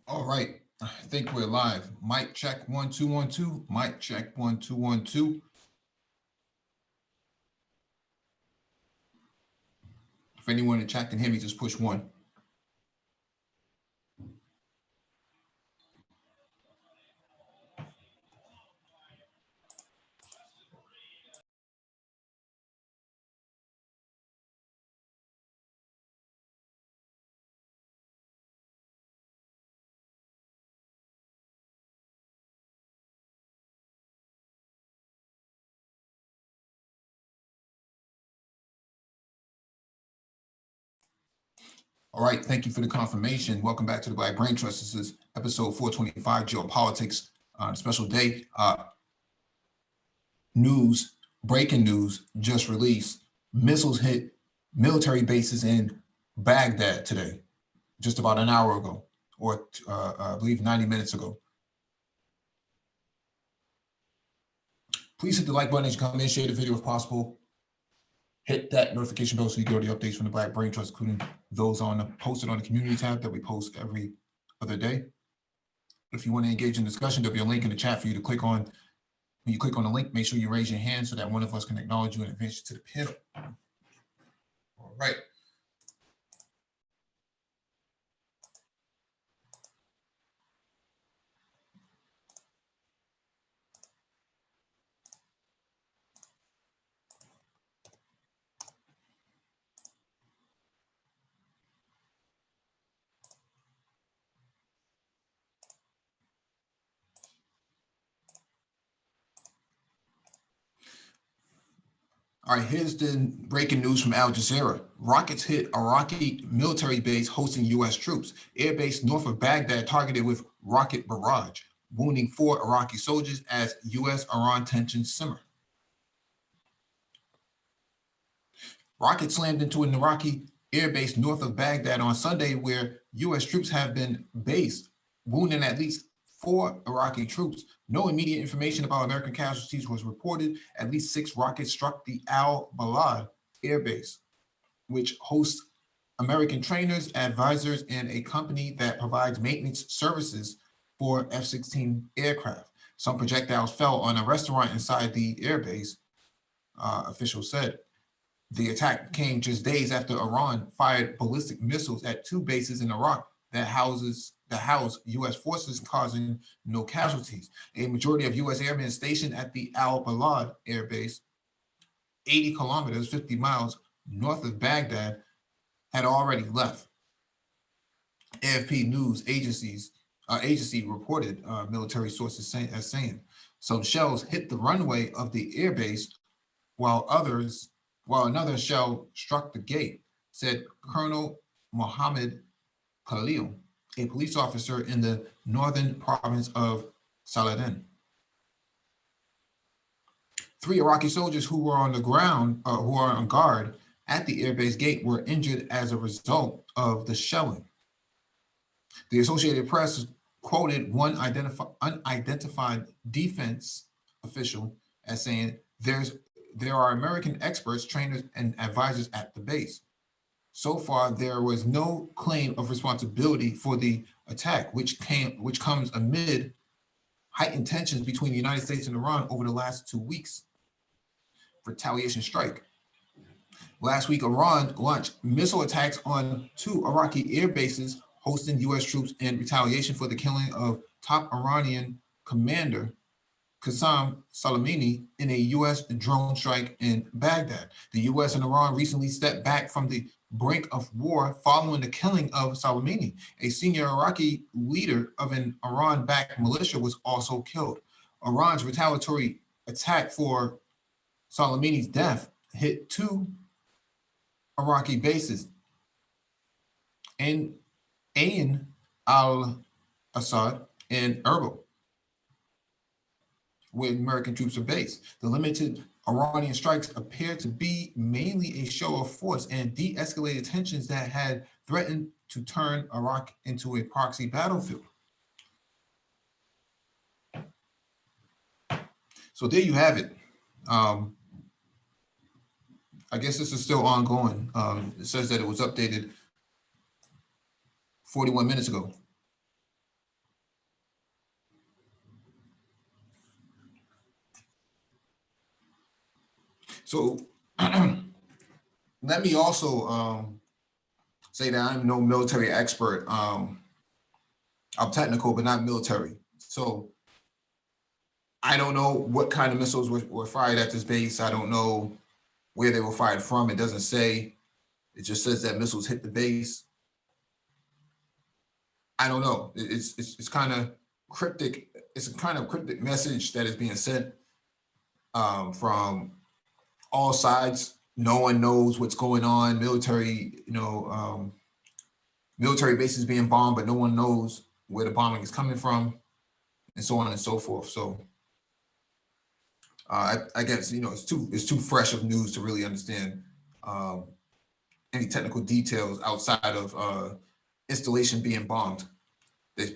All right, I think we're live. Mic check 1 2 1 2. Mic check 1 2 1 2. If anyone in the chat can hear me, just push one. All right, thank you for the confirmation. Welcome back to the Black Brain Trust. This is episode 425, Geopolitics, special day. News, breaking news just released. Missiles hit military bases in Baghdad today, just about an hour ago, or I believe 90 minutes ago. Please hit the like button as you come in, share the video if possible. Hit that notification bell so you get all the updates from the Black Brain Trust, including those posted on the community tab that we post every other day. If you want to engage in discussion, there'll be a link in the chat for you to click on. When you click on the link, make sure you raise your hand so that one of us can acknowledge you and advance you to the panel. All right. All right, here's the breaking news from Al Jazeera. Rockets hit Iraqi military base hosting U.S. troops. Airbase north of Baghdad targeted with rocket barrage, wounding 4 Iraqi soldiers as U.S.-Iran tensions simmer. Rockets slammed into an Iraqi airbase north of Baghdad on Sunday, where U.S. troops have been based, wounding at least 4 Iraqi troops. No immediate information about American casualties was reported. At least 6 rockets struck the Al Balad airbase, which hosts American trainers, advisors, and a company that provides maintenance services for F-16 aircraft. Some projectiles fell on a restaurant inside the airbase, officials said. The attack came just days after Iran fired ballistic missiles at 2 bases in Iraq that house U.S. forces, causing no casualties. A majority of U.S. airmen stationed at the Al Balad Air Base, 80 kilometers, 50 miles north of Baghdad, had already left. AFP news agency reported military sources saying some shells hit the runway of the airbase, while another shell struck the gate, said Colonel Mohammed Khalil, a police officer in the northern province of Saladin. 3 Iraqi soldiers who were on the ground, who are on guard at the airbase gate, were injured as a result of the shelling. The Associated Press quoted one unidentified defense official as saying, there are American experts, trainers, and advisors at the base. So far, there was no claim of responsibility for the attack, which comes amid heightened tensions between the United States and Iran over the last 2 weeks. Retaliation strike. Last week, Iran launched missile attacks on 2 Iraqi air bases hosting U.S. troops in retaliation for the killing of top Iranian commander Qasem Soleimani in a U.S. drone strike in Baghdad. The U.S. and Iran recently stepped back from the brink of war following the killing of Soleimani. A senior Iraqi leader of an Iran-backed militia was also killed. Iran's retaliatory attack for Soleimani's death hit 2 Iraqi bases in Ain al-Assad and Erbil, where American troops are based. The limited Iranian strikes appear to be mainly a show of force and de-escalated tensions that had threatened to turn Iraq into a proxy battlefield. So there you have it. I guess this is still ongoing. It says that it was updated 41 minutes ago. So let me also say that I'm no military expert. I'm technical, but not military. So I don't know what kind of missiles were fired at this base. I don't know where they were fired from. It doesn't say. It just says that missiles hit the base. I don't know. It's kind of cryptic. It's a kind of cryptic message that is being sent from all sides. No one knows what's going on. Military, military bases being bombed, but no one knows where the bombing is coming from, and so on and so forth. So I guess it's too fresh of news to really understand any technical details outside of installation being bombed.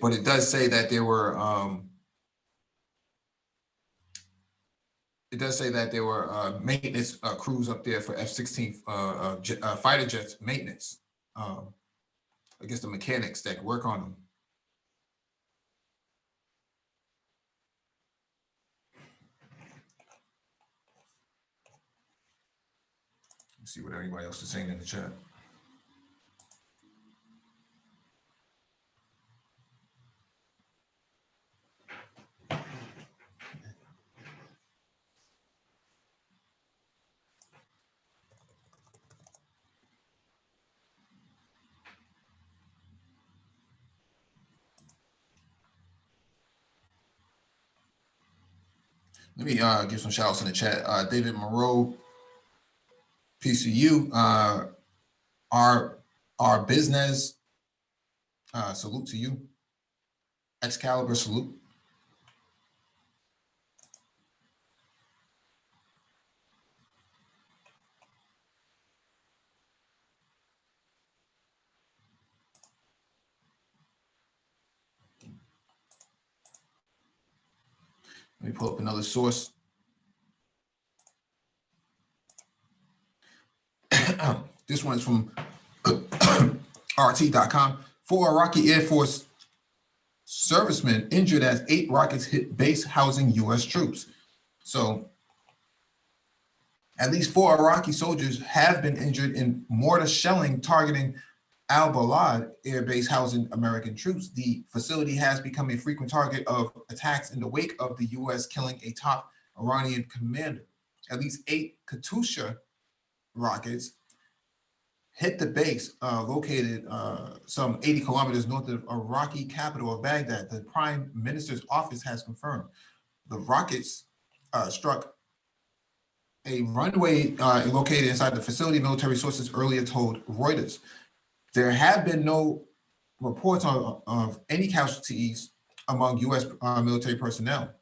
But it does say that there were maintenance crews up there for F-16 fighter jets maintenance. I guess the mechanics that work on them. Let's see what everybody else is saying in the chat. Let me give some shout outs in the chat. David Moreau, PCU, our business, salute to you. Excalibur, salute. Let me pull up another source. This one is from RT.com. 4 Iraqi Air Force servicemen injured as 8 rockets hit base housing U.S. troops. So at least 4 Iraqi soldiers have been injured in mortar shelling targeting Al-Balad air base housing American troops. The facility has become a frequent target of attacks in the wake of the U.S. killing a top Iranian commander. At least 8 Katyusha rockets hit the base located some 80 kilometers north of Iraqi capital of Baghdad. The Prime Minister's office has confirmed the rockets struck a runway located inside the facility, military sources earlier told Reuters. There have been no reports of any casualties among U.S. Military personnel.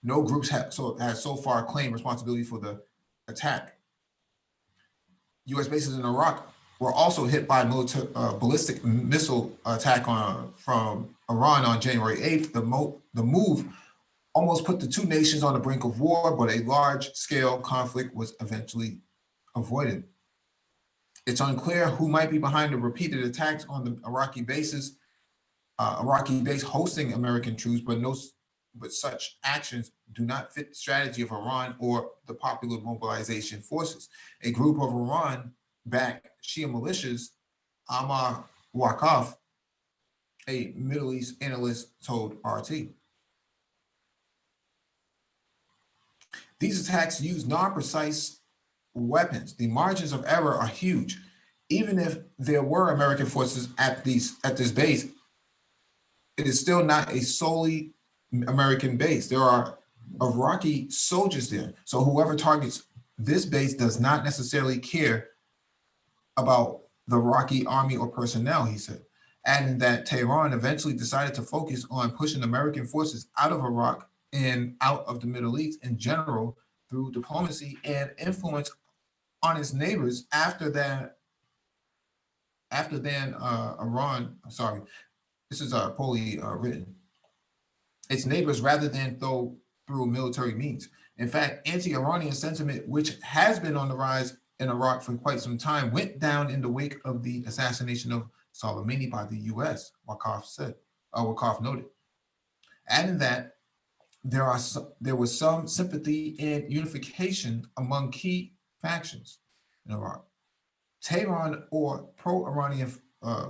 No groups has so far claimed responsibility for the attack. U.S. bases in Iraq were also hit by a ballistic missile attack from Iran on January 8th. The move almost put the two nations on the brink of war, but a large-scale conflict was eventually avoided. It's unclear who might be behind the repeated attacks on the Iraqi bases, Iraqi base hosting American troops, but such actions do not fit the strategy of Iran or the Popular Mobilization Forces. A group of Iran-backed Shia militias, Amar Waqaf, a Middle East analyst, told RT. These attacks use non-precise weapons. The margins of error are huge. Even if there were American forces at this base, it is still not a solely American base. There are Iraqi soldiers there. So whoever targets this base does not necessarily care about the Iraqi army or personnel, he said, adding that Tehran eventually decided to focus on pushing American forces out of Iraq and out of the Middle East in general through diplomacy and influence on its neighbors after Iran, sorry, this is poorly written, its neighbors rather than through military means. In fact, anti-Iranian sentiment, which has been on the rise in Iraq for quite some time, went down in the wake of the assassination of Soleimani by the U.S., Waqaf noted. Adding that there was some sympathy and unification among key factions in Iraq. Tehran or pro-Iranian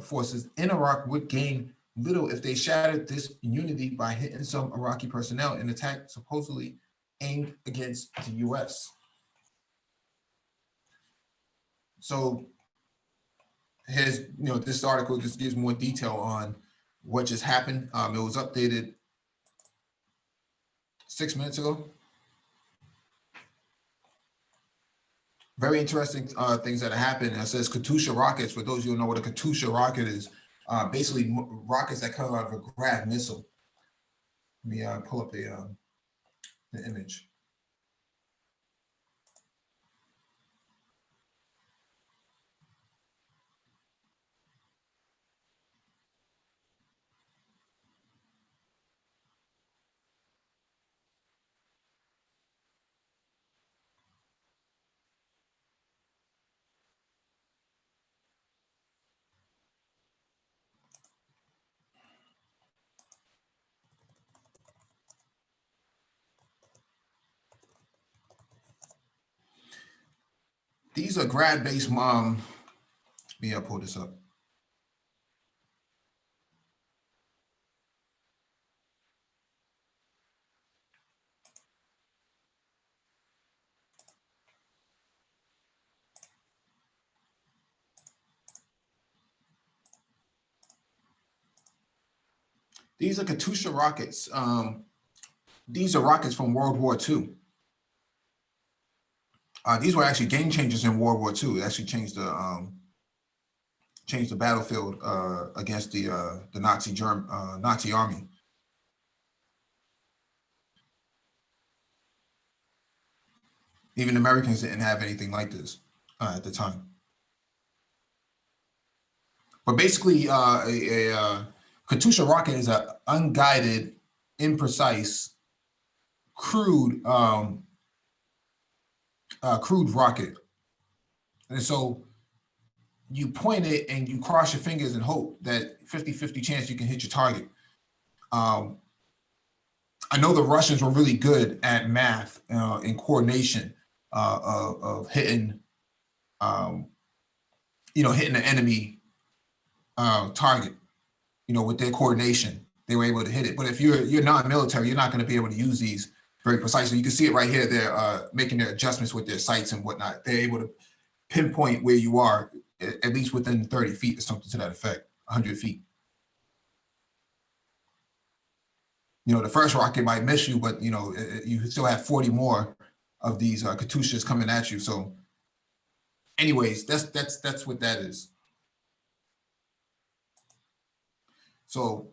forces in Iraq would gain little if they shattered this unity by hitting some Iraqi personnel in attack supposedly aimed against the U.S. So here's, this article just gives more detail on what just happened. It was updated 6 minutes ago. Very interesting things that happened. It says Katyusha rockets. For those of you who know what a Katyusha rocket is, basically rockets that come out of a Grad missile. Let me pull up the image. These are Grad-based let me pull this up. These are Katyusha rockets. These are rockets from World War II. These were actually game changers in World War II. It actually changed the battlefield against the Nazi army. Even Americans didn't have anything like this at the time. But basically, a Katyusha rocket is an unguided, imprecise, crude rocket. And so you point it and you cross your fingers and hope that 50-50 chance you can hit your target. I know the Russians were really good at math and coordination of hitting, hitting the enemy target. With their coordination, they were able to hit it. But if you're non-military, you're not going to be able to use these very precisely. You can see it right here. They're making their adjustments with their sights and whatnot. They're able to pinpoint where you are, at least within 30 feet or something to that effect, 100 feet. The first rocket might miss you, but you still have 40 more of these Katyushas coming at you. So anyways, that's what that is. So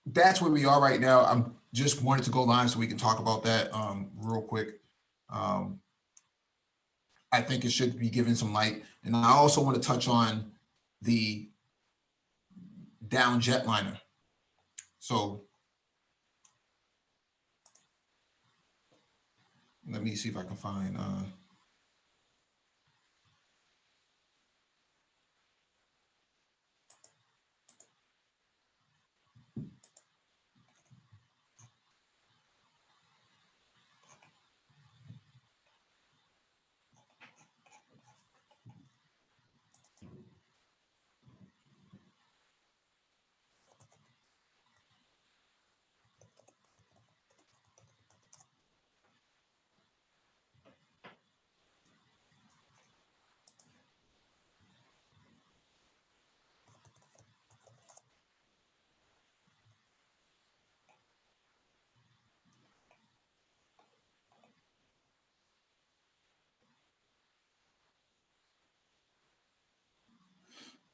that's where we are right now. I'm just wanted to go live so we can talk about that real quick. I think it should be given some light. And I also want to touch on the down jetliner. So let me see if I can find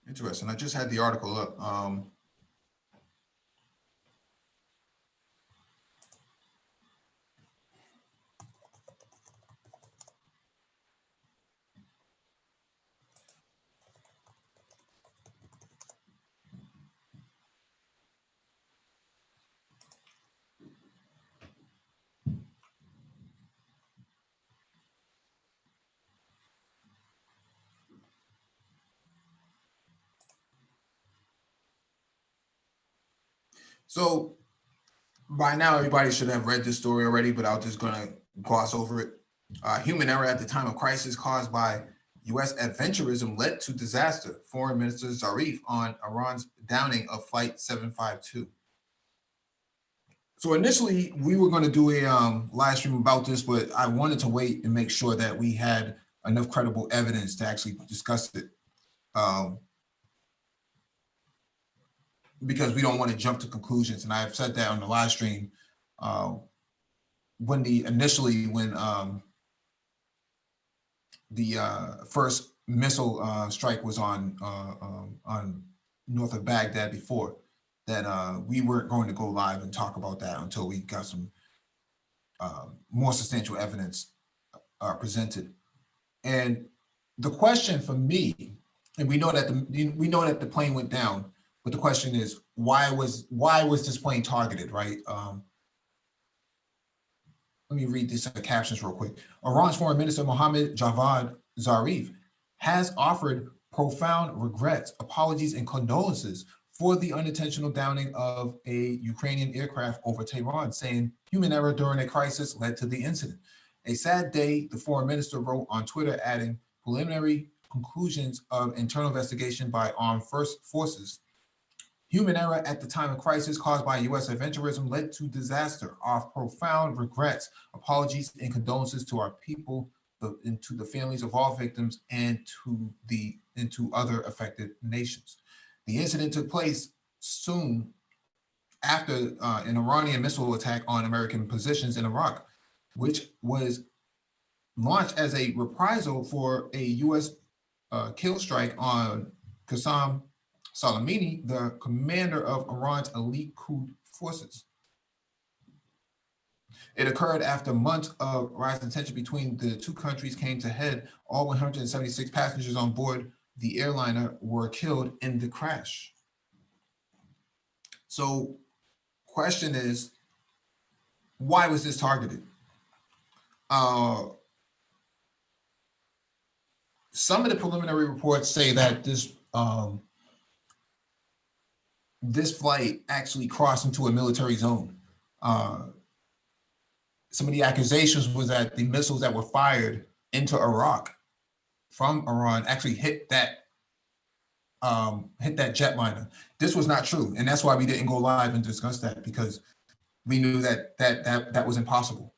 interesting. I just had the article up. So By now, everybody should have read this story already, but I'm just gonna gloss over it. Human error at the time of crisis caused by U.S. adventurism led to disaster. Foreign Minister Zarif on Iran's downing of Flight 752. So initially, we were going to do a live stream about this, but I wanted to wait and make sure that we had enough credible evidence to actually discuss it, because we don't want to jump to conclusions. And I've said that on the live stream when the first missile strike was on north of Baghdad before, that we weren't going to go live and talk about that until we got some more substantial evidence presented. And the question for me, and we know that the plane went down, but the question is, why was this plane targeted, right? Let me read these captions real quick. Iran's Foreign Minister Mohammad Javad Zarif has offered profound regrets, apologies, and condolences for the unintentional downing of a Ukrainian aircraft over Tehran, saying human error during a crisis led to the incident. A sad day, the foreign minister wrote on Twitter, adding preliminary conclusions of internal investigation by armed forces. Human error at the time of crisis caused by U.S. adventurism led to disaster. Our profound regrets, apologies, and condolences to our people, and to the families of all victims, and to other affected nations. The incident took place soon after an Iranian missile attack on American positions in Iraq, which was launched as a reprisal for a U.S. kill strike on Qasem Soleimani, the commander of Iran's elite coup forces. It occurred after months of rising tension between the two countries came to head. All 176 passengers on board the airliner were killed in the crash. So, question is, why was this targeted? Some of the preliminary reports say that this flight actually crossed into a military zone. Some of the accusations was that the missiles that were fired into Iraq from Iran actually hit that jetliner. This was not true, and that's why we didn't go live and discuss that, because we knew that was impossible.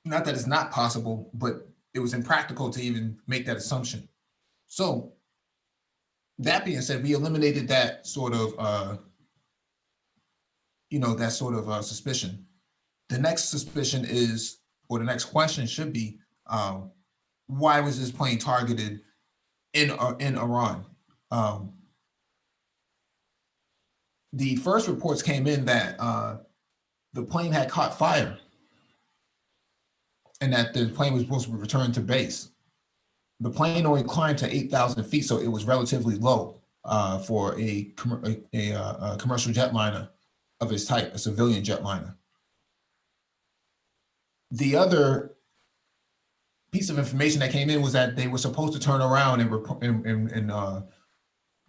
Not that it's not possible, but it was impractical to even make that assumption. So, that being said, we eliminated that sort of suspicion. The next suspicion is, or the next question should be, why was this plane targeted in Iran? The first reports came in that the plane had caught fire and that the plane was supposed to be returned to base. The plane only climbed to 8,000 feet, so it was relatively low for a commercial jetliner of its type, a civilian jetliner. The other piece of information that came in was that they were supposed to turn around and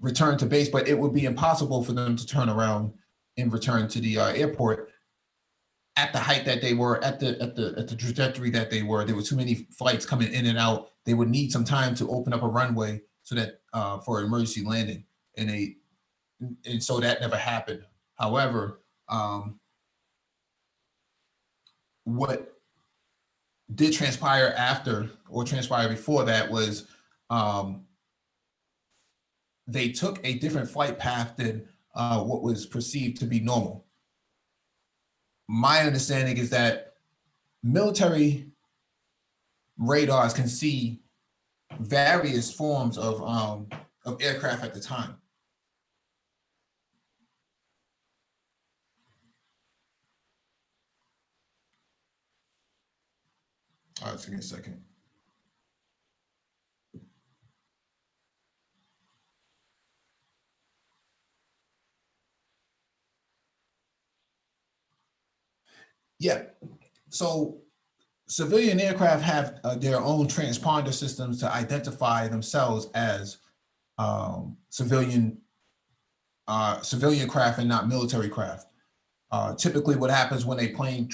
return to base, but it would be impossible for them to turn around and return to the airport at the height that they were, at the trajectory that they were. There were too many flights coming in and out. They would need some time to open up a runway so that for an emergency landing, and so that never happened. However, what did transpire after, or transpire before that, was they took a different flight path than what was perceived to be normal. My understanding is that military radars can see various forms of aircraft at the time. All right, give me a second. Yeah, so civilian aircraft have their own transponder systems to identify themselves as civilian craft and not military craft. Typically, what happens when a plane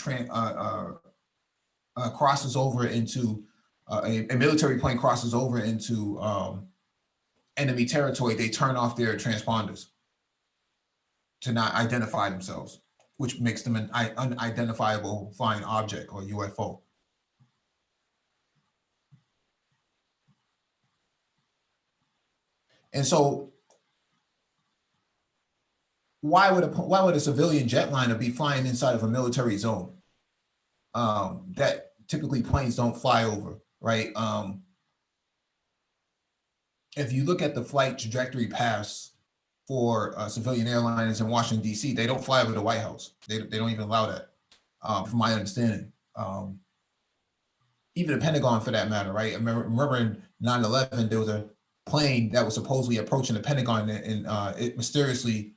crosses over into a military plane crosses over into enemy territory, they turn off their transponders to not identify themselves, which makes them an unidentifiable flying object or UFO. And so, why would a civilian jetliner be flying inside of a military zone that typically planes don't fly over, right? If you look at the flight trajectory paths for civilian airliners in Washington, D.C., they don't fly over the White House. They don't even allow that, from my understanding. Even the Pentagon, for that matter, right? I remember in 9/11, there was a plane that was supposedly approaching the Pentagon, and it mysteriously,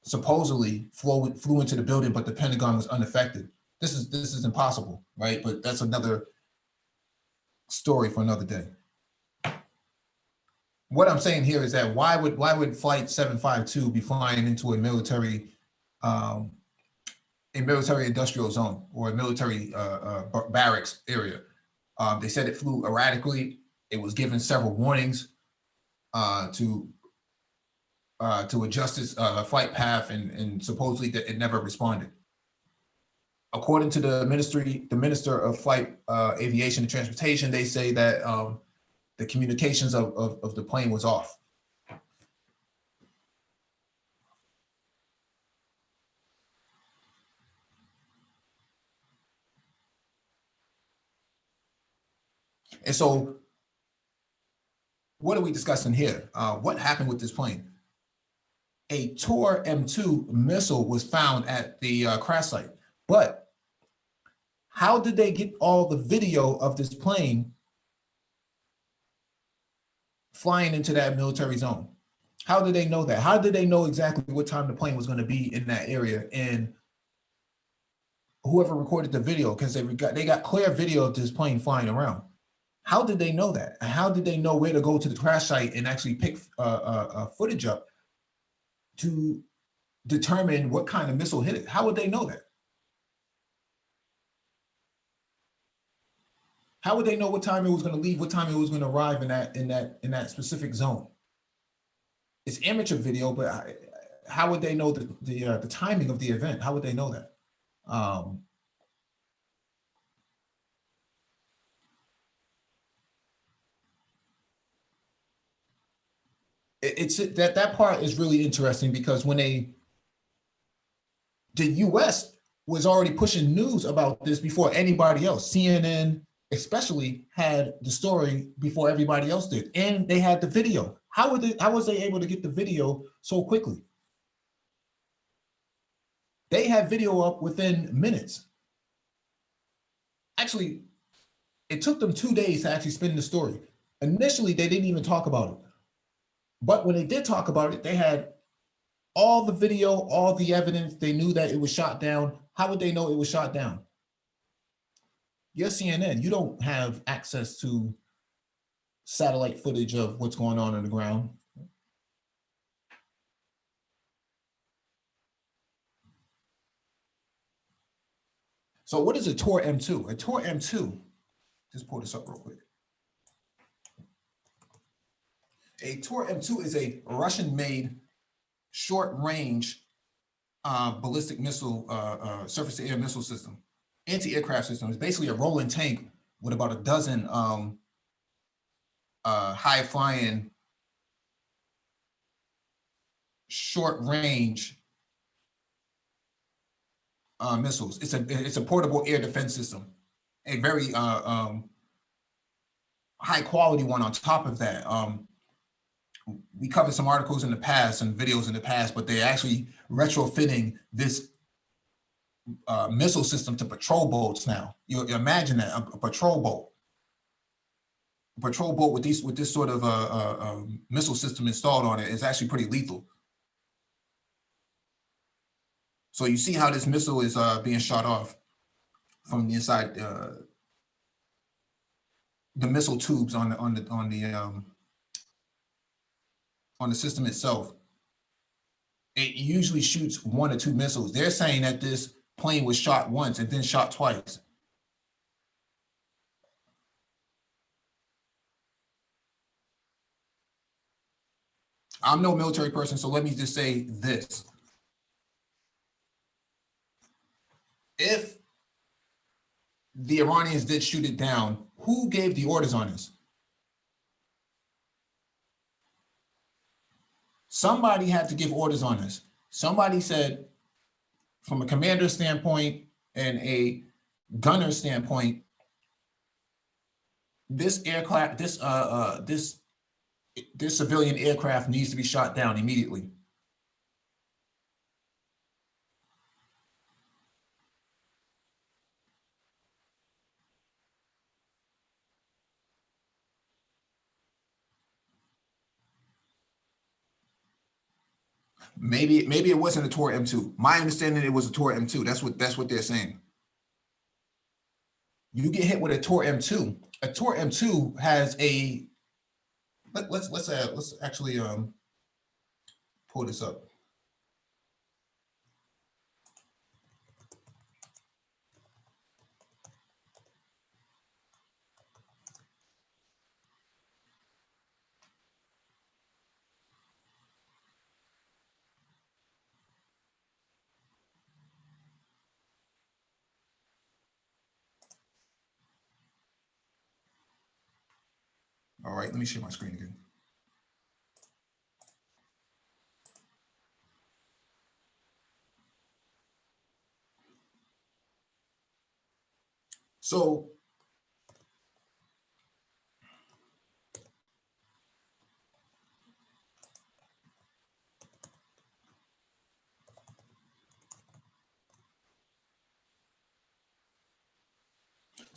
supposedly, flew into the building, but the Pentagon was unaffected. This is impossible, right? But that's another story for another day. What I'm saying here is that why would Flight 752 be flying into a military industrial zone or a military barracks area? They said it flew erratically. It was given several warnings to adjust its flight path, and supposedly that it never responded. According to the Minister of Flight Aviation and Transportation, they say that the communications of the plane was off. And so, what are we discussing here? What happened with this plane? A Tor M2 missile was found at the crash site, but how did they get all the video of this plane flying into that military zone? How did they know that? How did they know exactly what time the plane was going to be in that area? And whoever recorded the video, because they got clear video of this plane flying around. How did they know that? And how did they know where to go to the crash site and actually pick footage up to determine what kind of missile hit it? How would they know that? How would they know what time it was going to leave, what time it was going to arrive in that specific zone? It's amateur video, but how would they know the timing of the event? How would they know that? It's that part is really interesting, because when the U.S. was already pushing news about this before anybody else. CNN especially had the story before everybody else did, and they had the video. How was they able to get the video so quickly? They had video up within minutes. Actually, it took them 2 days to actually spin the story. Initially, they didn't even talk about it. But when they did talk about it, they had all the video, all the evidence. They knew that it was shot down. How would they know it was shot down? You're CNN. You don't have access to satellite footage of what's going on the ground. So what is a Tor M2? A Tor M2, just pull this up real quick. A Tor M2 is a Russian-made short-range ballistic missile, surface-to-air missile system, anti-aircraft system. It's basically a rolling tank with about a dozen high-flying, short-range missiles. It's a portable air defense system, a very high-quality one. On top of that, we covered some articles in the past and videos in the past, but they're actually retrofitting this missile system to patrol boats now. You imagine that, a patrol boat with this sort of missile system installed on it is actually pretty lethal. So you see how this missile is being shot off from the inside, the missile tubes on the system itself. it usually shoots 1 or 2 missiles. They're saying that this plane was shot once and then shot twice. I'm no military person, so let me just say this. If the Iranians did shoot it down, who gave the orders on this? Somebody had to give orders on this. Somebody said, from a commander standpoint and a gunner standpoint, this aircraft, this civilian aircraft needs to be shot down immediately. Maybe it wasn't a Tor M2. My understanding, it was a Tor M2. That's what they're saying. You get hit with a Tor M2. A Tor M2 has a let's actually pull this up. All right, let me share my screen again. So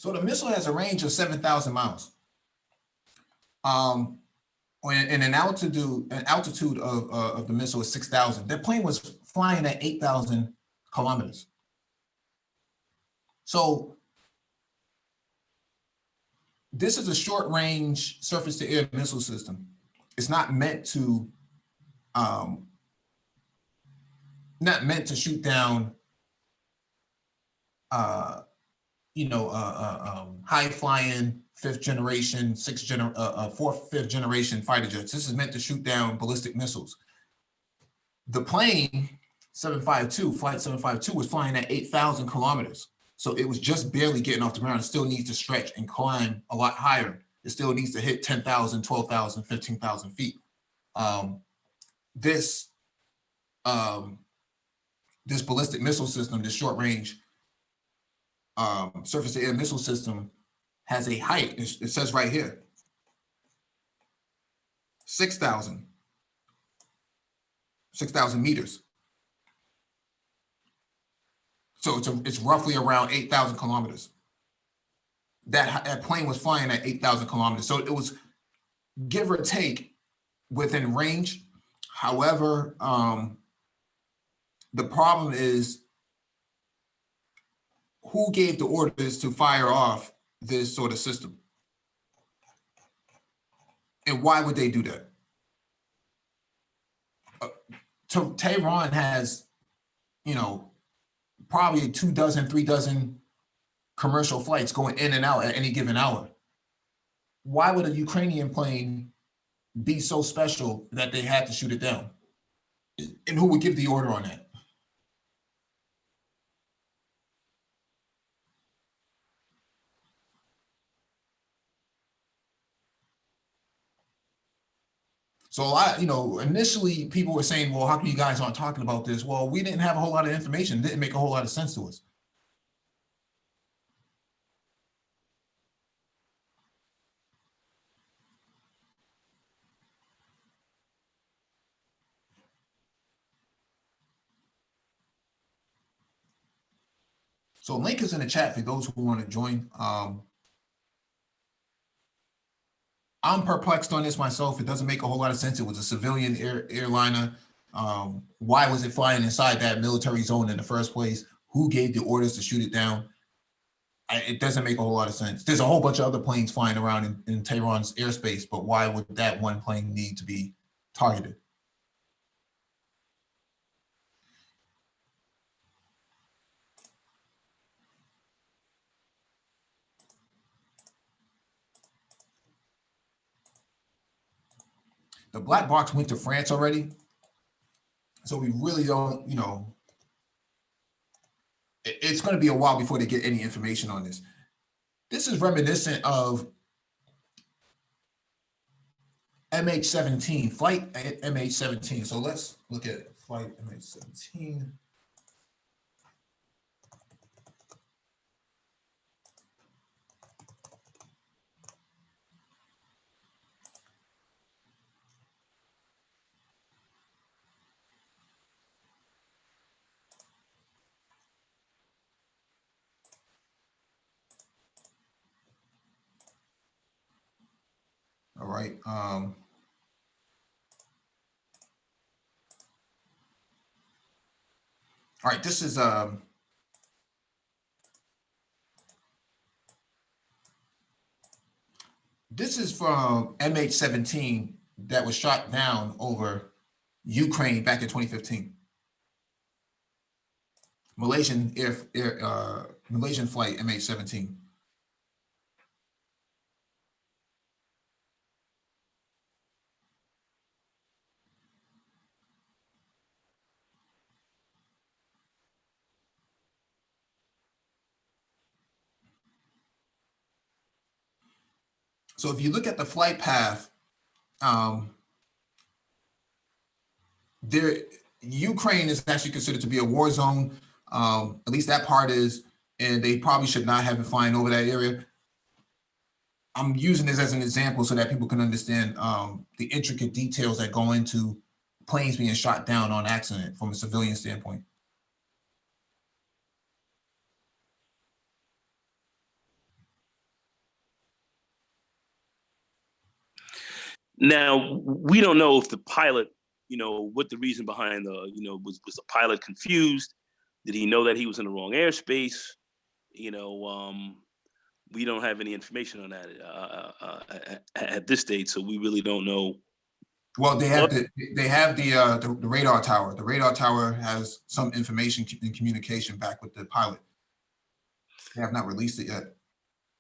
the missile has a range of 7,000 miles. And an altitude of the missile is 6,000. That plane was flying at 8,000 kilometers. So this is a short range surface to air missile system. It's not meant to shoot down high flying fifth generation, fourth, fifth generation fighter jets. This is meant to shoot down ballistic missiles. The plane 752, flight 752, was flying at 8,000 kilometers. So it was just barely getting off the ground. It still needs to stretch and climb a lot higher. It still needs to hit 10,000, 12,000, 15,000 feet. This ballistic missile system, this short range surface to air missile system, has a height, it says right here, 6,000 meters. So it's roughly around 8,000 kilometers. That plane was flying at 8,000 kilometers. So it was, give or take, within range. However, the problem is, who gave the orders to fire off this sort of system? And why would they do that? Tehran has, probably 2 dozen, 3 dozen commercial flights going in and out at any given hour. Why would a Ukrainian plane be so special that they had to shoot it down? And who would give the order on that? So initially people were saying, well, how come you guys aren't talking about this? Well, we didn't have a whole lot of information. It didn't make a whole lot of sense to us. So link is in the chat for those who want to join. I'm perplexed on this myself. It doesn't make a whole lot of sense. It was a civilian airliner. Why was it flying inside that military zone in the first place? Who gave the orders to shoot it down? It doesn't make a whole lot of sense. There's a whole bunch of other planes flying around in Tehran's airspace, but why would that one plane need to be targeted? The black box went to France already. So we really don't, it's going to be a while before they get any information on this. This is reminiscent of MH17, flight MH17. So let's look at flight MH17. All right. All right. This is from MH17 that was shot down over Ukraine back in 2015. Malaysian Malaysian flight MH17. So if you look at the flight path, Ukraine is actually considered to be a war zone. At least that part is, and they probably should not have been flying over that area. I'm using this as an example so that people can understand the intricate details that go into planes being shot down on accident from a civilian standpoint. Now, we don't know if the pilot, what the reason behind was the pilot confused? Did he know that he was in the wrong airspace? We don't have any information on that at this stage, so we really don't know. Well, they have the radar tower. The radar tower has some information in communication back with the pilot. They have not released it yet.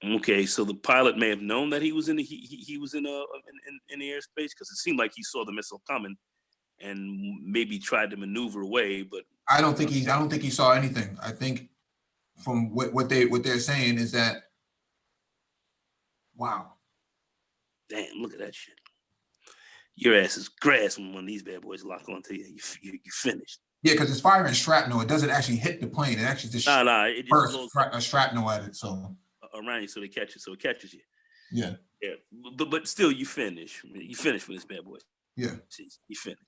Okay, so the pilot may have known that he was in the he was in the airspace, because it seemed like he saw the missile coming and maybe tried to maneuver away. But I don't think he saw anything. I think from what they're saying is that, wow, damn, look at that shit. Your ass is grass when one of these bad boys lock onto you. You finished. Yeah, because it's firing shrapnel. It doesn't actually hit the plane. It actually just it just a shrapnel at it. So around you, so they catch it. So it catches you. Yeah. Yeah, but still, you finish. You finish with this bad boy. Yeah. You finish.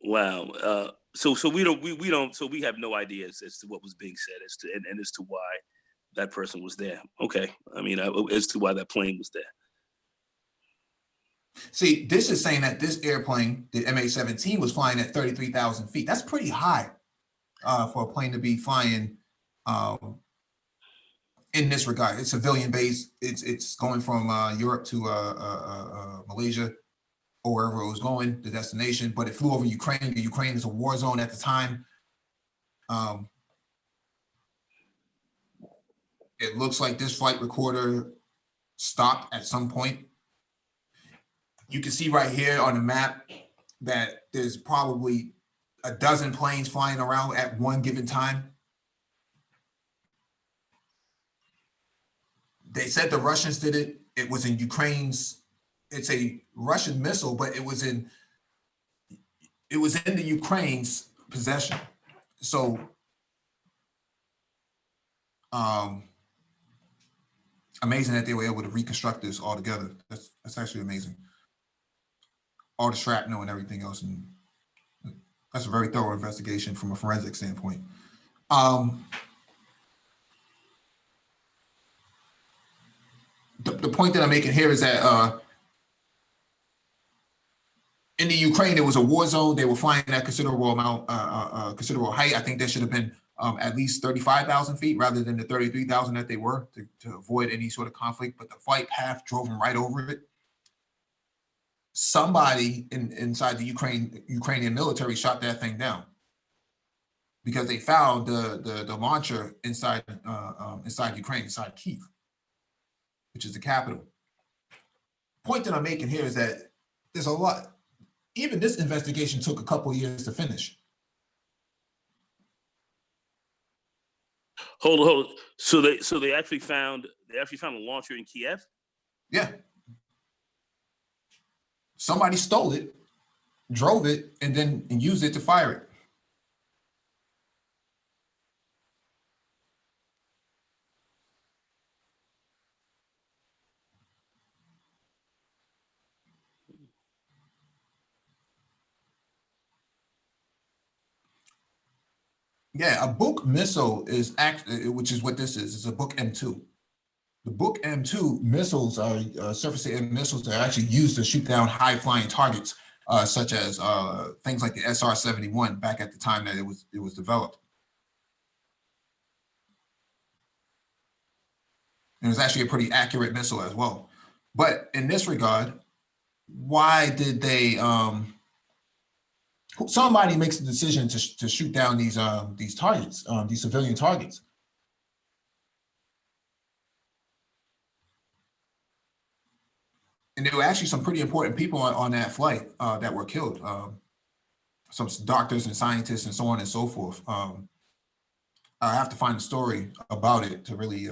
Wow. So we don't. So we have no idea as to what was being said and as to why that person was there. Okay. I mean, as to why that plane was there. See, this is saying that this airplane, the MH17, was flying at 33,000 feet. That's pretty high for a plane to be flying in this regard. It's civilian base. It's going from Europe to Malaysia or wherever it was going, the destination. But it flew over Ukraine. Ukraine is a war zone at the time. It looks like this flight recorder stopped at some point. You can see right here on the map that there's probably a dozen planes flying around at one given time. They said the Russians did it. It was in Ukraine's, it's a Russian missile, but it was in the Ukraine's possession. So amazing that they were able to reconstruct this all together. That's actually amazing. All the shrapnel and everything else, and that's a very thorough investigation from a forensic standpoint. The point that I'm making here is that in the Ukraine, it was a war zone. They were flying at considerable amount, considerable height. I think there should have been at least 35,000 feet rather than the 33,000 that they were to avoid any sort of conflict. But the flight path drove them right over it. Somebody inside the Ukrainian military shot that thing down because they found the launcher inside Ukraine, inside Kyiv, which is the capital. point that I'm making here is that there's a lot. Even this investigation took a couple of years to finish. Hold on. So they actually found a launcher in Kiev? Yeah. Somebody stole it, drove it, and used it to fire it. Yeah, a Book missile is which is what this is. It's a Book M2. The Book M2 missiles are surface-to-air missiles that are actually used to shoot down high-flying targets, such as things like the SR-71 back at the time that it was developed. And it was actually a pretty accurate missile as well. But in this regard, why did they? Somebody makes a decision to shoot down these targets, these civilian targets. And there were actually some pretty important people on that flight that were killed. Some doctors and scientists and so on and so forth. I have to find a story about it to really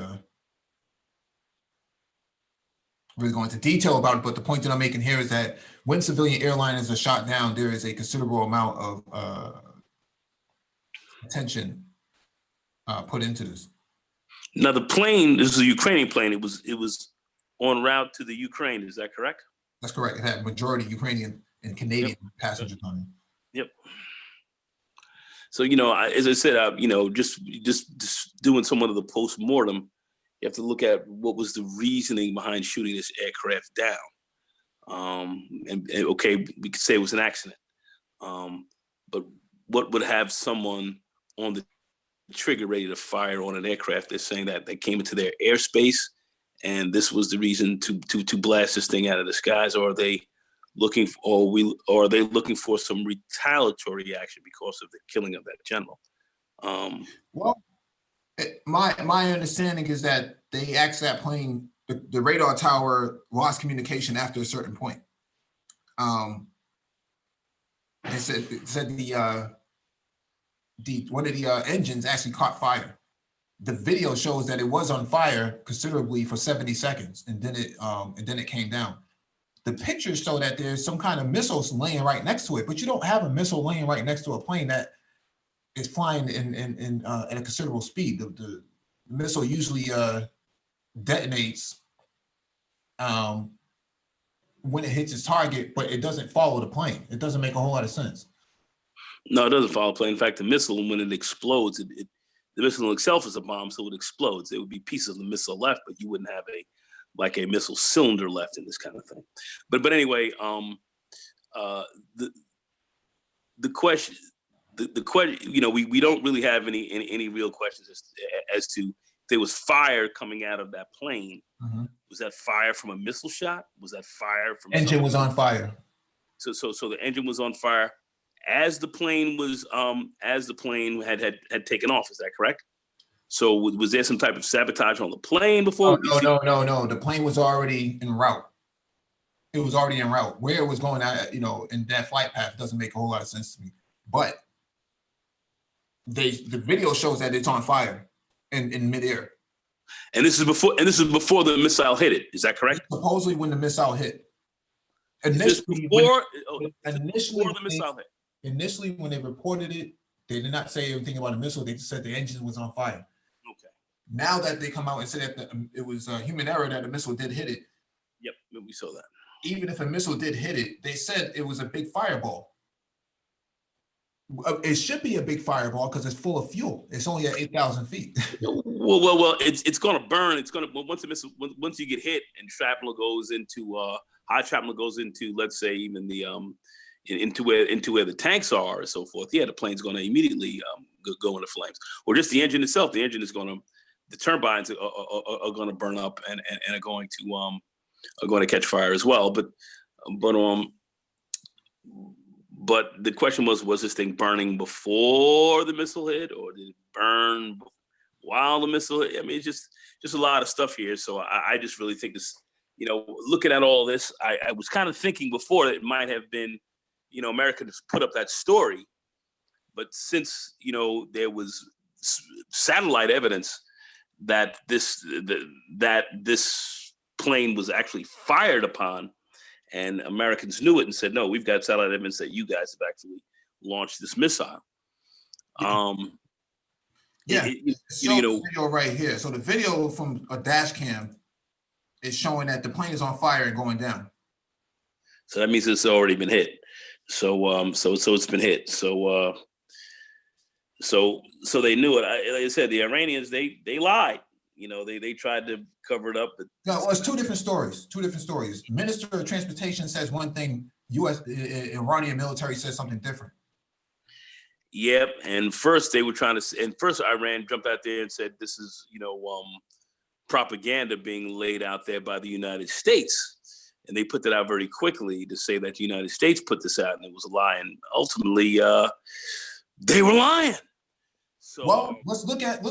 go into detail about it. But the point that I'm making here is that when civilian airliners are shot down, there is a considerable amount of attention put into this. Now the plane, this is a Ukrainian plane. It was en route to the Ukraine. Is that correct? That's correct. It had majority Ukrainian and Canadian passengers on it. Yep. So, as I said, just doing somewhat of the post-mortem, you have to look at what was the reasoning behind shooting this aircraft down. And okay, we could say it was an accident. But what would have someone on the trigger ready to fire on an aircraft? They're saying that they came into their airspace and this was the reason to blast this thing out of the skies, or are they looking for some retaliatory action because of the killing of that general? Well, my understanding is that they asked that plane, the radar tower lost communication after a certain point. They said one of the engines actually caught fire. The video shows that it was on fire considerably for 70 seconds, and then it came down. The pictures show that there's some kind of missiles laying right next to it, but you don't have a missile laying right next to a plane that is flying at a considerable speed. The missile usually detonates when it hits its target, but it doesn't follow the plane. It doesn't make a whole lot of sense. No, it doesn't follow the plane. In fact, the missile, when it explodes, the missile itself is a bomb, so it explodes. There would be pieces of the missile left, but you wouldn't have a missile cylinder left in this kind of thing. But anyway, the question, we don't really have any real questions as to if there was fire coming out of that plane. Mm-hmm. Was that fire from a missile shot? Was that fire from engine was on fire? So the engine was on fire as the plane had taken off. Is that correct? So was there some type of sabotage on the plane before? No. The plane was already en route. It was already en route. Where it was going at, in that flight path doesn't make a whole lot of sense to me. But the video shows that it's on fire in midair. And this is before the missile hit it. Is that correct? Supposedly when the missile hit. Initially before the missile hit. Initially, when they reported it, they did not say anything about a missile. They just said the engine was on fire. Okay. Now that they come out and say that it was a human error that the missile did hit it. Yep, we saw that. Even if a missile did hit it, they said it was a big fireball. It should be a big fireball because it's full of fuel. It's only at 8,000 feet. Well, it's going to burn. It's going to once you get hit and shrapnel goes into hot shrapnel goes into, let's say, even the into where the tanks are and so forth. Yeah, the plane's going to immediately go into flames, or just the engine itself. The engine is going to, the turbines are going to burn up and are going to catch fire as well. But the question was this thing burning before the missile hit, or did it burn while the missile hit? I mean, it's just a lot of stuff here. So I just really think looking at all this, I was kind of thinking before that it might have been, America just put up that story. But since, there was satellite evidence that this plane was actually fired upon, and Americans knew it and said, no, we've got satellite evidence that you guys have actually launched this missile. Video right here. So the video from a dash cam is showing that the plane is on fire and going down. So that means it's already been hit. So it's been hit. So they knew it. Like I said, the Iranians, they lied. They tried to cover it up. But no, well, it's two different stories. Minister of Transportation says one thing. Iranian military says something different. Yep. And first Iran jumped out there and said, this is, propaganda being laid out there by the United States. And they put that out very quickly to say that the United States put this out and it was a lie. And ultimately, they were lying. So, well, let's look at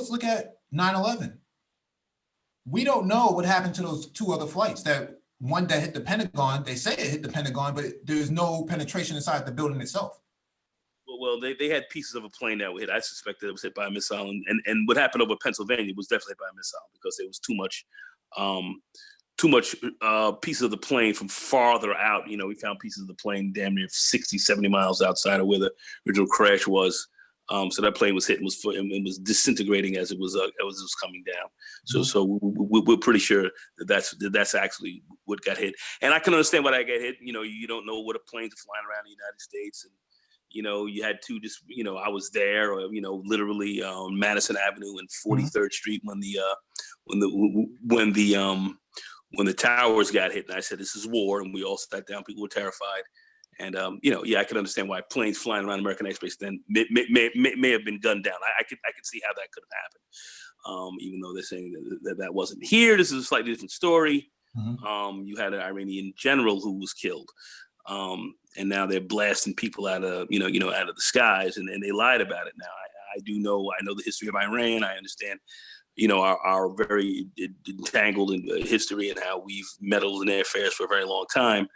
9/11. We don't know what happened to those two other flights. That one that hit the Pentagon, they say it hit the Pentagon, but there's no penetration inside the building itself. Well, they had pieces of a plane that were hit. I suspect that it was hit by a missile, and what happened over Pennsylvania was definitely hit by a missile because there was too much pieces of the plane from farther out. We found pieces of the plane damn near 60, 70 miles outside of where the original crash was. So that plane was hit and was disintegrating as it was coming down. So we're pretty sure that's actually what got hit. And I can understand why that got hit. You don't know what a planes are flying around the United States, and you had to just I was there, or literally on Madison Avenue and 43rd Street when the towers got hit, and I said this is war, and we all sat down. People were terrified. And I can understand why planes flying around American airspace then may have been gunned down. I could see how that could have happened, even though they're saying that wasn't here. This is a slightly different story. You had an Iranian general who was killed, and now they're blasting people out of out of the skies, and they lied about it. Now I know the history of Iran. I understand. Our very entangled in history and how we've meddled in their affairs for a very long time.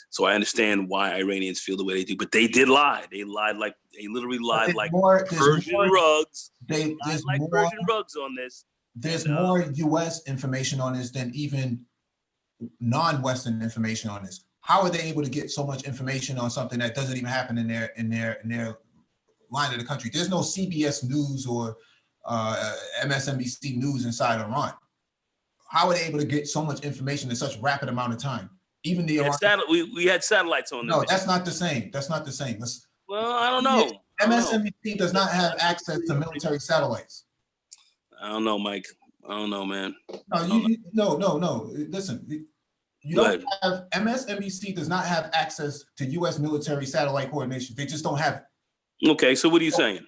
So I understand why Iranians feel the way they do, but they did lie. They literally lied like Persian rugs. They lied like Persian rugs on this. There's more U.S. information on this than even non-Western information on this. How are they able to get so much information on something that doesn't even happen in their line of the country? There's no CBS News or MSNBC News inside Iran. How are they able to get so much information in such a rapid amount of time? Even the we had satellites on. No, that's not the same. Well, I don't know. MSNBC does not have access to military satellites. I don't know, Mike. I don't know, man. No. Listen, you don't have MSNBC does not have access to U.S. military satellite coordination. They just don't have it. Okay, so what are you saying?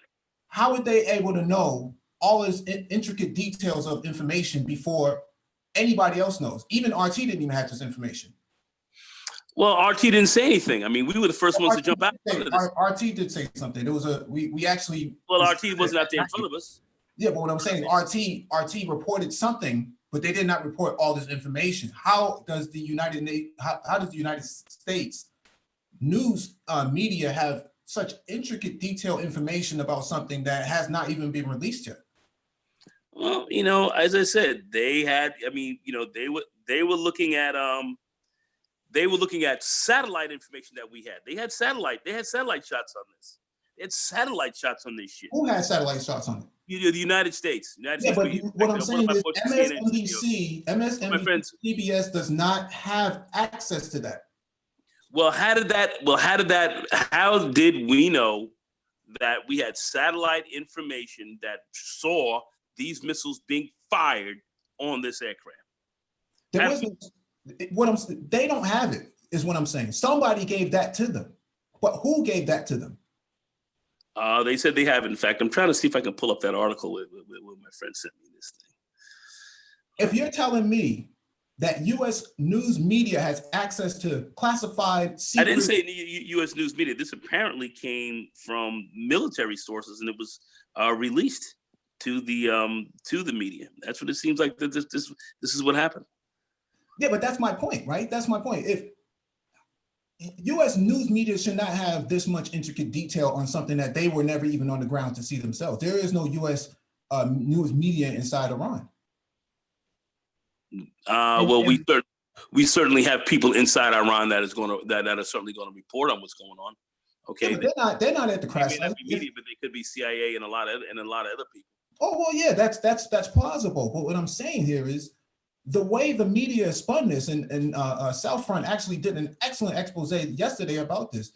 How are they able to know all this intricate details of information before anybody else knows? Even RT didn't even have this information. Well, RT didn't say anything. I mean, we were the first ones to jump out. RT did say something. There was we actually. Well, RT wasn't out there in front of us. Yeah, but what I'm saying, RT reported something, but they did not report all this information. How does the United States news media have such intricate, detailed information about something that has not even been released yet? Well, as I said, they had. I mean, they were looking at satellite information that we had. They had satellite shots on this. They had satellite shots on this shit. Who had satellite shots on it? The United States. But what I'm saying is MSNBC, CBS does not have access to that. How did we know that we had satellite information that saw these missiles being fired on this aircraft? They don't have it, is what I'm saying. Somebody gave that to them. But who gave that to them? They said they have it. In fact, I'm trying to see if I can pull up that article where my friend sent me this thing. If you're telling me that U.S. news media has access to classified secret... I didn't say U.S. news media. This apparently came from military sources, and it was released to the media. That's what it seems like. This is what happened. Yeah, but that's my point, right? That's my point. If U.S. news media should not have this much intricate detail on something that they were never even on the ground to see themselves. There is no U.S. News media inside Iran. Well, we certainly have people inside Iran that are certainly going to report on what's going on. Okay, yeah, but they're not at the crash site. Media, but they could be CIA and a lot of other people. Oh well, yeah, that's plausible. But what I'm saying here is the way the media spun this, and Southfront actually did an excellent expose yesterday about this.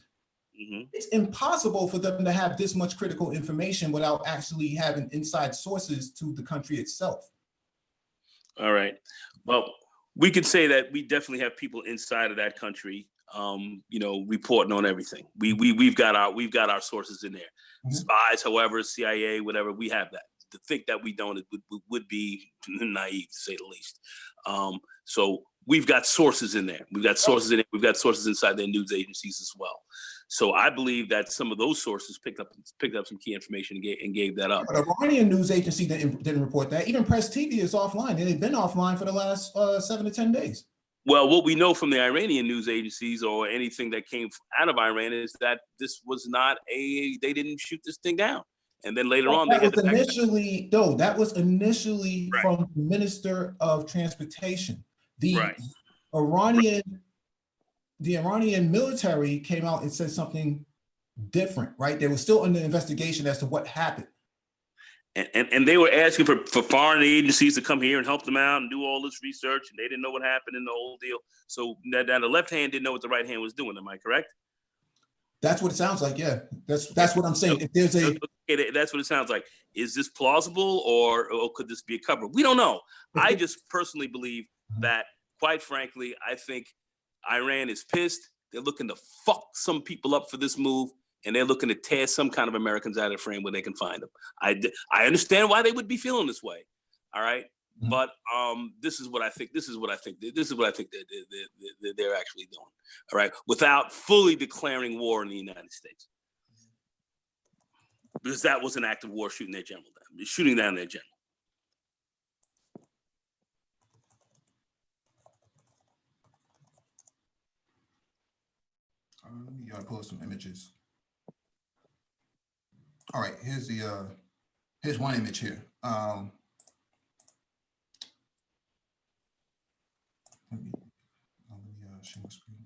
Mm-hmm. It's impossible for them to have this much critical information without actually having inside sources to the country itself. All right. Well, we could say that we definitely have people inside of that country, reporting on everything. We've got our sources in there. Mm-hmm. Spies, however, CIA, whatever, we have that. To think that we don't would be naive, to say the least. So we've got sources in there. We've got sources in it. We've got sources inside their news agencies as well. So I believe that some of those sources picked up some key information and gave that up. But Iranian news agency didn't report that. Even Press TV is offline, and they've been offline for the last 7 to 10 days. Well, what we know from the Iranian news agencies or anything that came out of Iran is that this was not they didn't shoot this thing down. And then later on, that was initially right. From the Minister of Transportation. The Iranian military came out and said something different, right? They were still under investigation as to what happened. And they were asking for foreign agencies to come here and help them out and do all this research, and they didn't know what happened in the whole deal. So now the left hand didn't know what the right hand was doing. Am I correct? That's what it sounds like. Yeah, that's what I'm saying. If there's that's what it sounds like. Is this plausible, or could this be a cover? We don't know. I just personally believe that, quite frankly, I think Iran is pissed. They're looking to fuck some people up for this move, and they're looking to tear some kind of Americans out of the frame where they can find them. I understand why they would be feeling this way. All right. Mm-hmm. But this is what I think they're actually doing. All right, without fully declaring war in the United States, because that was an act of war, shooting down their general. Let me pull some images. All right, here's one image here. Let me share my screen.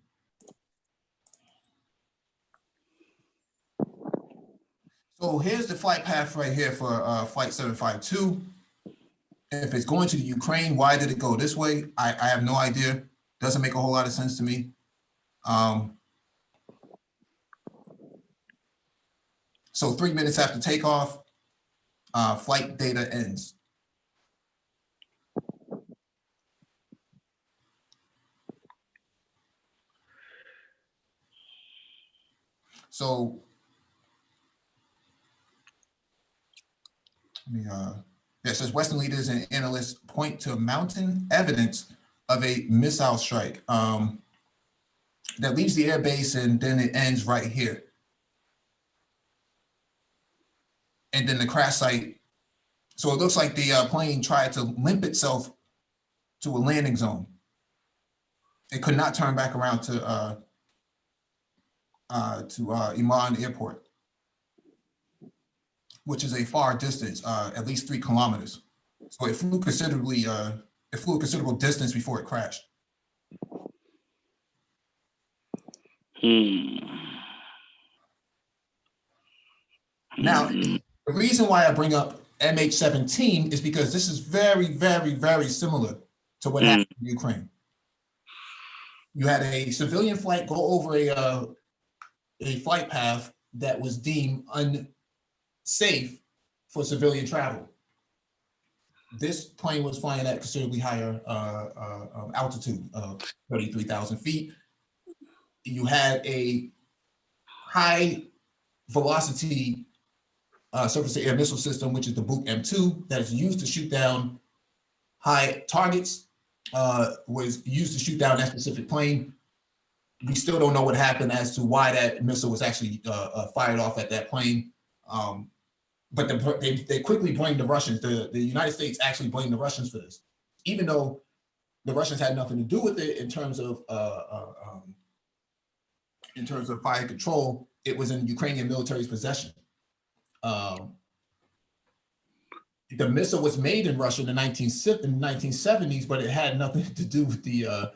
So here's the flight path right here for Flight 752. If it's going to the Ukraine, why did it go this way? I have no idea. Doesn't make a whole lot of sense to me. So 3 minutes after takeoff, flight data ends. So it says Western leaders and analysts point to mounting evidence of a missile strike that leaves the air base, and then it ends right here. And then the crash site. So it looks like the plane tried to limp itself to a landing zone. It could not turn back around to Iman Airport, which is a far distance, at least 3 kilometers. So it flew a considerable distance before it crashed. Now, the reason why I bring up MH17 is because this is very, very, very similar to what happened in Ukraine. You had a civilian flight go over a flight path that was deemed unsafe for civilian travel. This plane was flying at considerably higher altitude of 33,000 feet. You had a high velocity surface-to-air missile system, which is the Buk M2, that is used to shoot down high targets, was used to shoot down that specific plane. We still don't know what happened as to why that missile was actually fired off at that plane. But they quickly blamed the Russians. The United States actually blamed the Russians for this, even though the Russians had nothing to do with it in terms of fire control. It was in Ukrainian military's possession. The missile was made in Russia in the 1970s, but it had nothing to do with the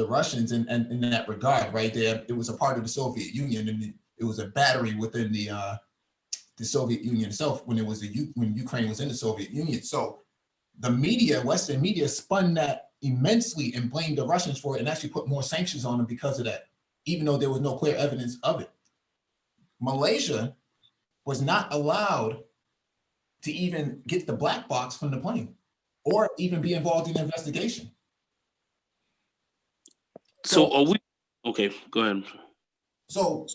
Russians in that regard, right? There, it was a part of the Soviet Union, and it was a battery within the Soviet Union itself when Ukraine was in the Soviet Union. So the media, Western media, spun that immensely and blamed the Russians for it, and actually put more sanctions on them because of that, even though there was no clear evidence of it. Malaysia was not allowed to even get the black box from the plane or even be involved in the investigation. So are we, okay, go ahead. So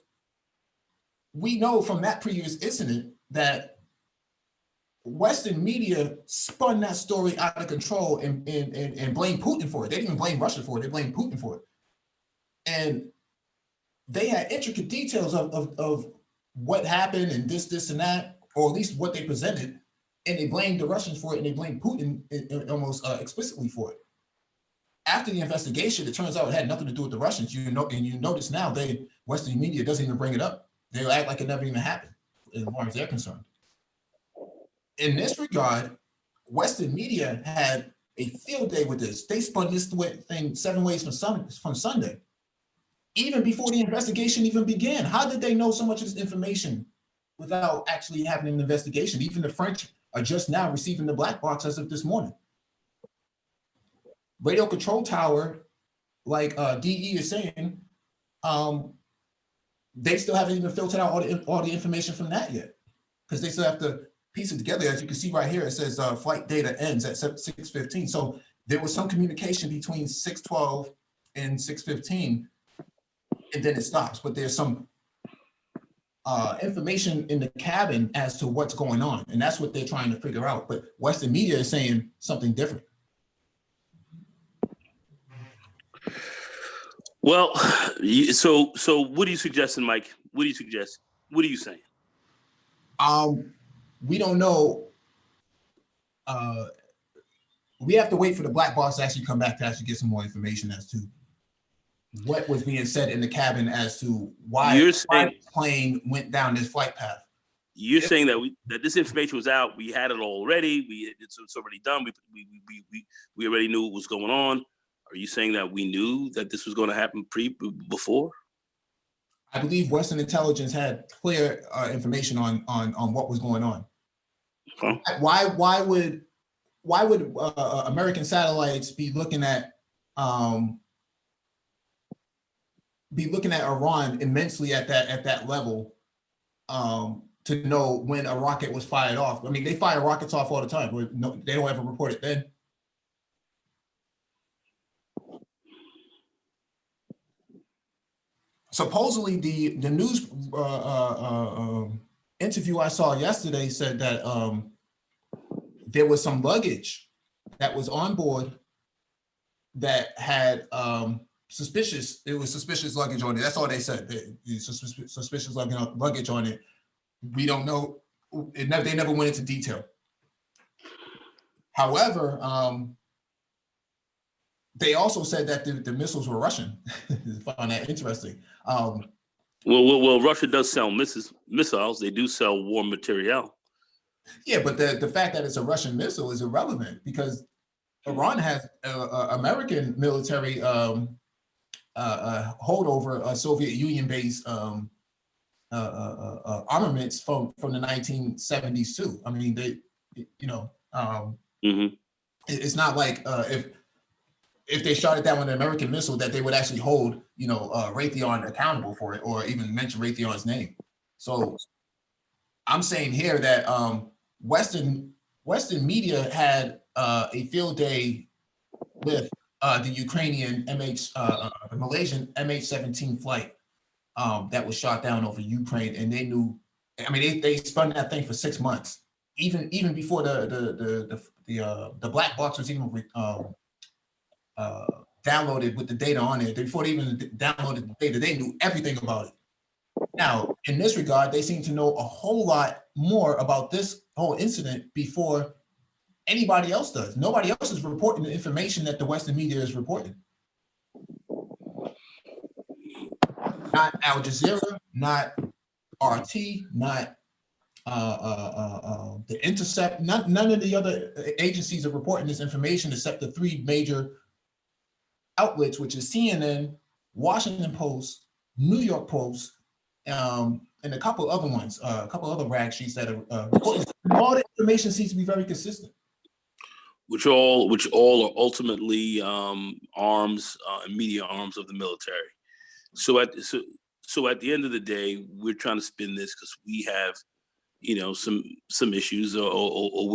we know from that previous incident that Western media spun that story out of control and blamed Putin for it. They didn't even blame Russia for it, they blamed Putin for it. And they had intricate details of what happened and this and that, or at least what they presented, and they blamed the Russians for it, and they blamed Putin almost explicitly for it. After the investigation, it turns out it had nothing to do with the Russians. And you notice now, Western media doesn't even bring it up. They'll act like it never even happened, as far as they're concerned. In this regard, Western media had a field day with this. They spun this thing 7 ways from Sunday, even before the investigation even began. How did they know so much of this information without actually having an investigation? Even the French are just now receiving the black box as of this morning. Radio control tower, like DE is saying, they still haven't even filtered out all the information from that yet, because they still have to piece it together. As you can see right here, it says flight data ends at 6:15. So there was some communication between 6:12 and 6:15, and then it stops. But there's some information in the cabin as to what's going on, and that's what they're trying to figure out. But Western media is saying something different. Well, so what are you suggesting, Mike? What do you suggest? What are you saying? We don't know. We have to wait for the black box to actually come back to actually get some more information as to what was being said in the cabin as to why the plane went down this flight path. You're saying that this information was out. We had it already. It's already done. We already knew what was going on. Are you saying that we knew that this was going to happen before? I believe Western intelligence had clear information on what was going on. Huh? Why would American satellites be looking at Iran immensely at that level to know when a rocket was fired off? I mean, they fire rockets off all the time, but they don't ever report it then. Supposedly, the news interview I saw yesterday said that there was some luggage that was on board that had suspicious luggage on it. That's all they said. Suspicious luggage on it. We don't know. They never went into detail. However, they also said that the missiles were Russian. I found that interesting. Well, Russia does sell missiles. They do sell war material. Yeah, but the fact that it's a Russian missile is irrelevant, because Iran has American military holdover Soviet Union-based armaments from the 1970s too. I mean, it's not like if they shot it down with an American missile that they would actually hold, Raytheon accountable for it, or even mention Raytheon's name. So I'm saying here that Western media had a field day with the Ukrainian the Malaysian MH17 flight that was shot down over Ukraine, and they knew. I mean, they spun that thing for 6 months, even before the black box was even downloaded with the data on it. Before they even downloaded the data, they knew everything about it. Now, in this regard, they seem to know a whole lot more about this whole incident before anybody else does. Nobody else is reporting the information that the Western media is reporting. Not Al Jazeera, not RT, not the Intercept. None of the other agencies are reporting this information except the three major outlets, which is CNN, Washington Post, New York Post, and a couple other ones, a couple other rag sheets that are reporting. All the information seems to be very consistent. Which all are ultimately arms and media arms of the military. So at the end of the day, we're trying to spin this because we have, some issues, or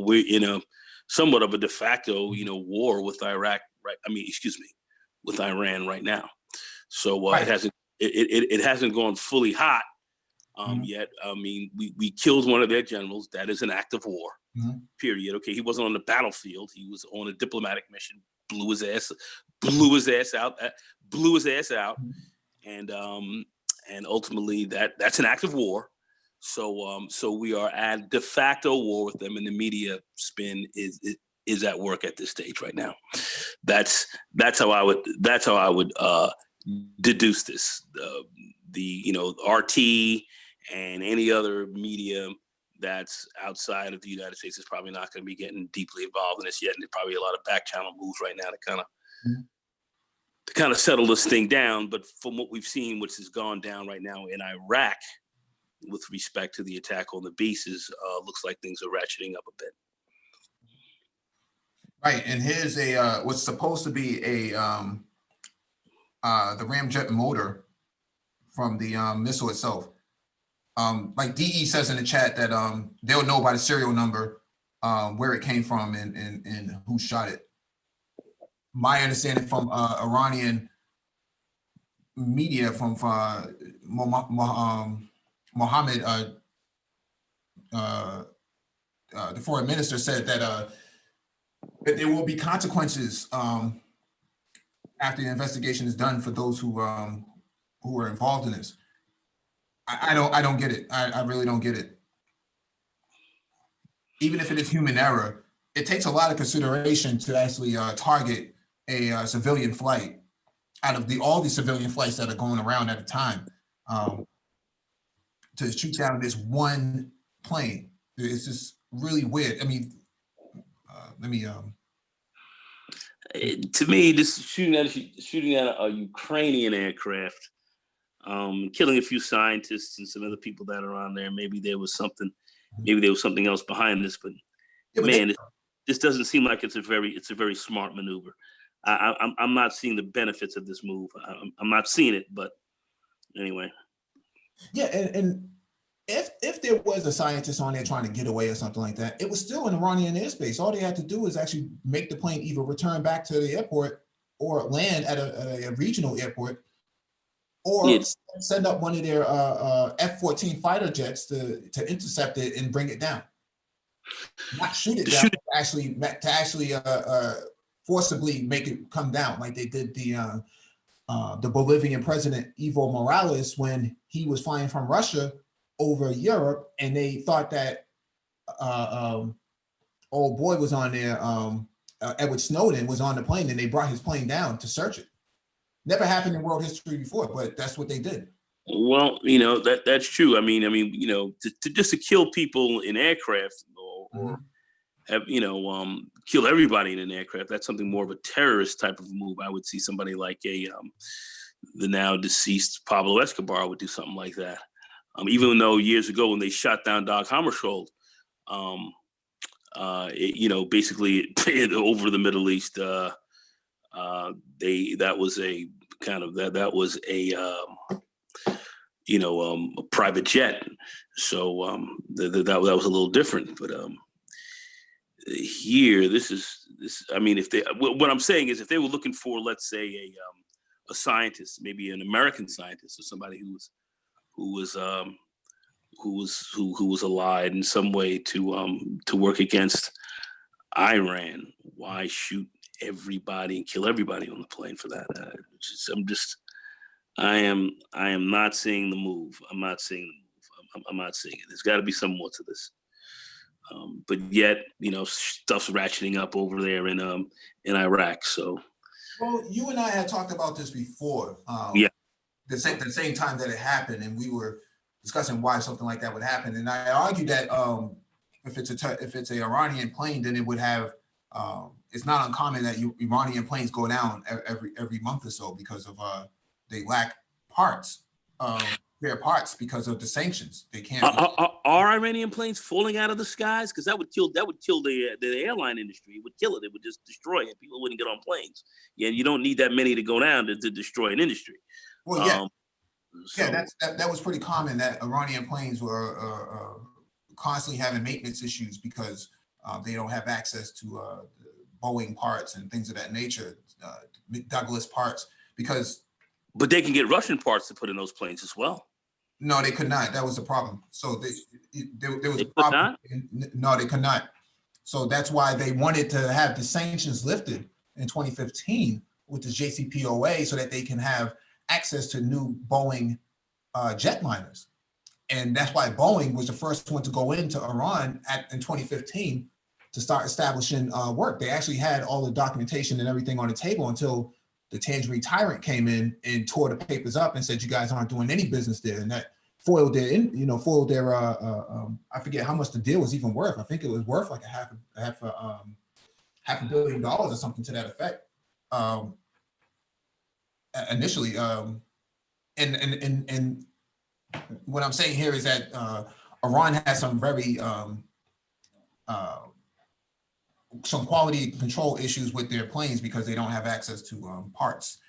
we're in a somewhat of a de facto, war with Iraq, right? With Iran right now. So Right. it hasn't gone fully hot yet. We killed one of their generals. That is an act of war. Period. Okay, he wasn't on the battlefield. He was on a diplomatic mission. Blew his ass out. And ultimately that's an act of war. So we are at de facto war with them, and the media spin is at work at this stage right now. That's how I would deduce this. The RT and any other media that's outside of the United States is probably not going to be getting deeply involved in this yet, and there's probably a lot of back channel moves right now to kind of settle this thing down. But from what we've seen, which has gone down right now in Iraq with respect to the attack on the bases, looks like things are ratcheting up a bit. Right, and here's what's supposed to be the ramjet motor from the missile itself. Like DE says in the chat that they'll know by the serial number where it came from and who shot it. My understanding from Iranian media, from Mohammed, the foreign minister, said that there will be consequences after the investigation is done for those who are involved in this. I don't get it. I really don't get it. Even if it is human error, it takes a lot of consideration to actually target a civilian flight out of all the civilian flights that are going around at a time, to shoot down this one plane. It's just really weird. I mean, to me, this shooting at a Ukrainian aircraft, killing a few scientists and some other people that are on there. Maybe there was something else behind this, but man, this doesn't seem like it's a very smart maneuver. I'm not seeing the benefits of this move. I'm not seeing it, but anyway. Yeah, and if there was a scientist on there trying to get away or something like that, it was still in Iranian airspace. All they had to do is actually make the plane either return back to the airport or land at a regional airport, or send up one of their F-14 fighter jets to intercept it and bring it down. Not shoot it down, to actually forcibly make it come down, like they did the Bolivian president Evo Morales when he was flying from Russia over Europe, and they thought that old boy was on there, Edward Snowden was on the plane, and they brought his plane down to search it. Never happened in world history before, but that's what they did. Well, that's true. I mean, to kill people in aircraft or have kill everybody in an aircraft, that's something more of a terrorist type of move. I would see somebody like the now deceased Pablo Escobar would do something like that. Even though years ago when they shot down Dag Hammarskjöld, basically over the Middle East, that was a private jet. So that was a little different, but here this. I mean, what I'm saying is, if they were looking for, let's say, a scientist, maybe an American scientist or somebody who was allied in some way to work against Iran, why shoot everybody and kill everybody on the plane for that? I am not seeing the move. I'm not seeing it. There's got to be some more to this. But yet, stuff's ratcheting up over there in Iraq. So, well, you and I had talked about this before. Yeah. The same time that it happened, and we were discussing why something like that would happen. And I argued that if it's a Iranian plane, then it would have. It's not uncommon that Iranian planes go down every month or so because of they lack parts, spare parts because of the sanctions. They can't. Are Iranian planes falling out of the skies? Because that would kill the airline industry. It would kill it. It would just destroy it. People wouldn't get on planes. Yeah, you don't need that many to go down to destroy an industry. Well, yeah, that was pretty common that Iranian planes were constantly having maintenance issues because they don't have access to Boeing parts and things of that nature, Douglas parts, because. But they can get Russian parts to put in those planes as well. No, they could not. That was the problem. So there was a problem. No, they could not. So that's why they wanted to have the sanctions lifted in 2015 with the JCPOA so that they can have access to new Boeing jetliners. And that's why Boeing was the first one to go into Iran in 2015 to start establishing work. They actually had all the documentation and everything on the table until the Tangerine tyrant came in and tore the papers up and said, you guys aren't doing any business there. And that foiled their, I forget how much the deal was even worth. I think it was worth like $500 million or something to that effect. Initially, and what I'm saying here is that Iran has some very some quality control issues with their planes because they don't have access to parts,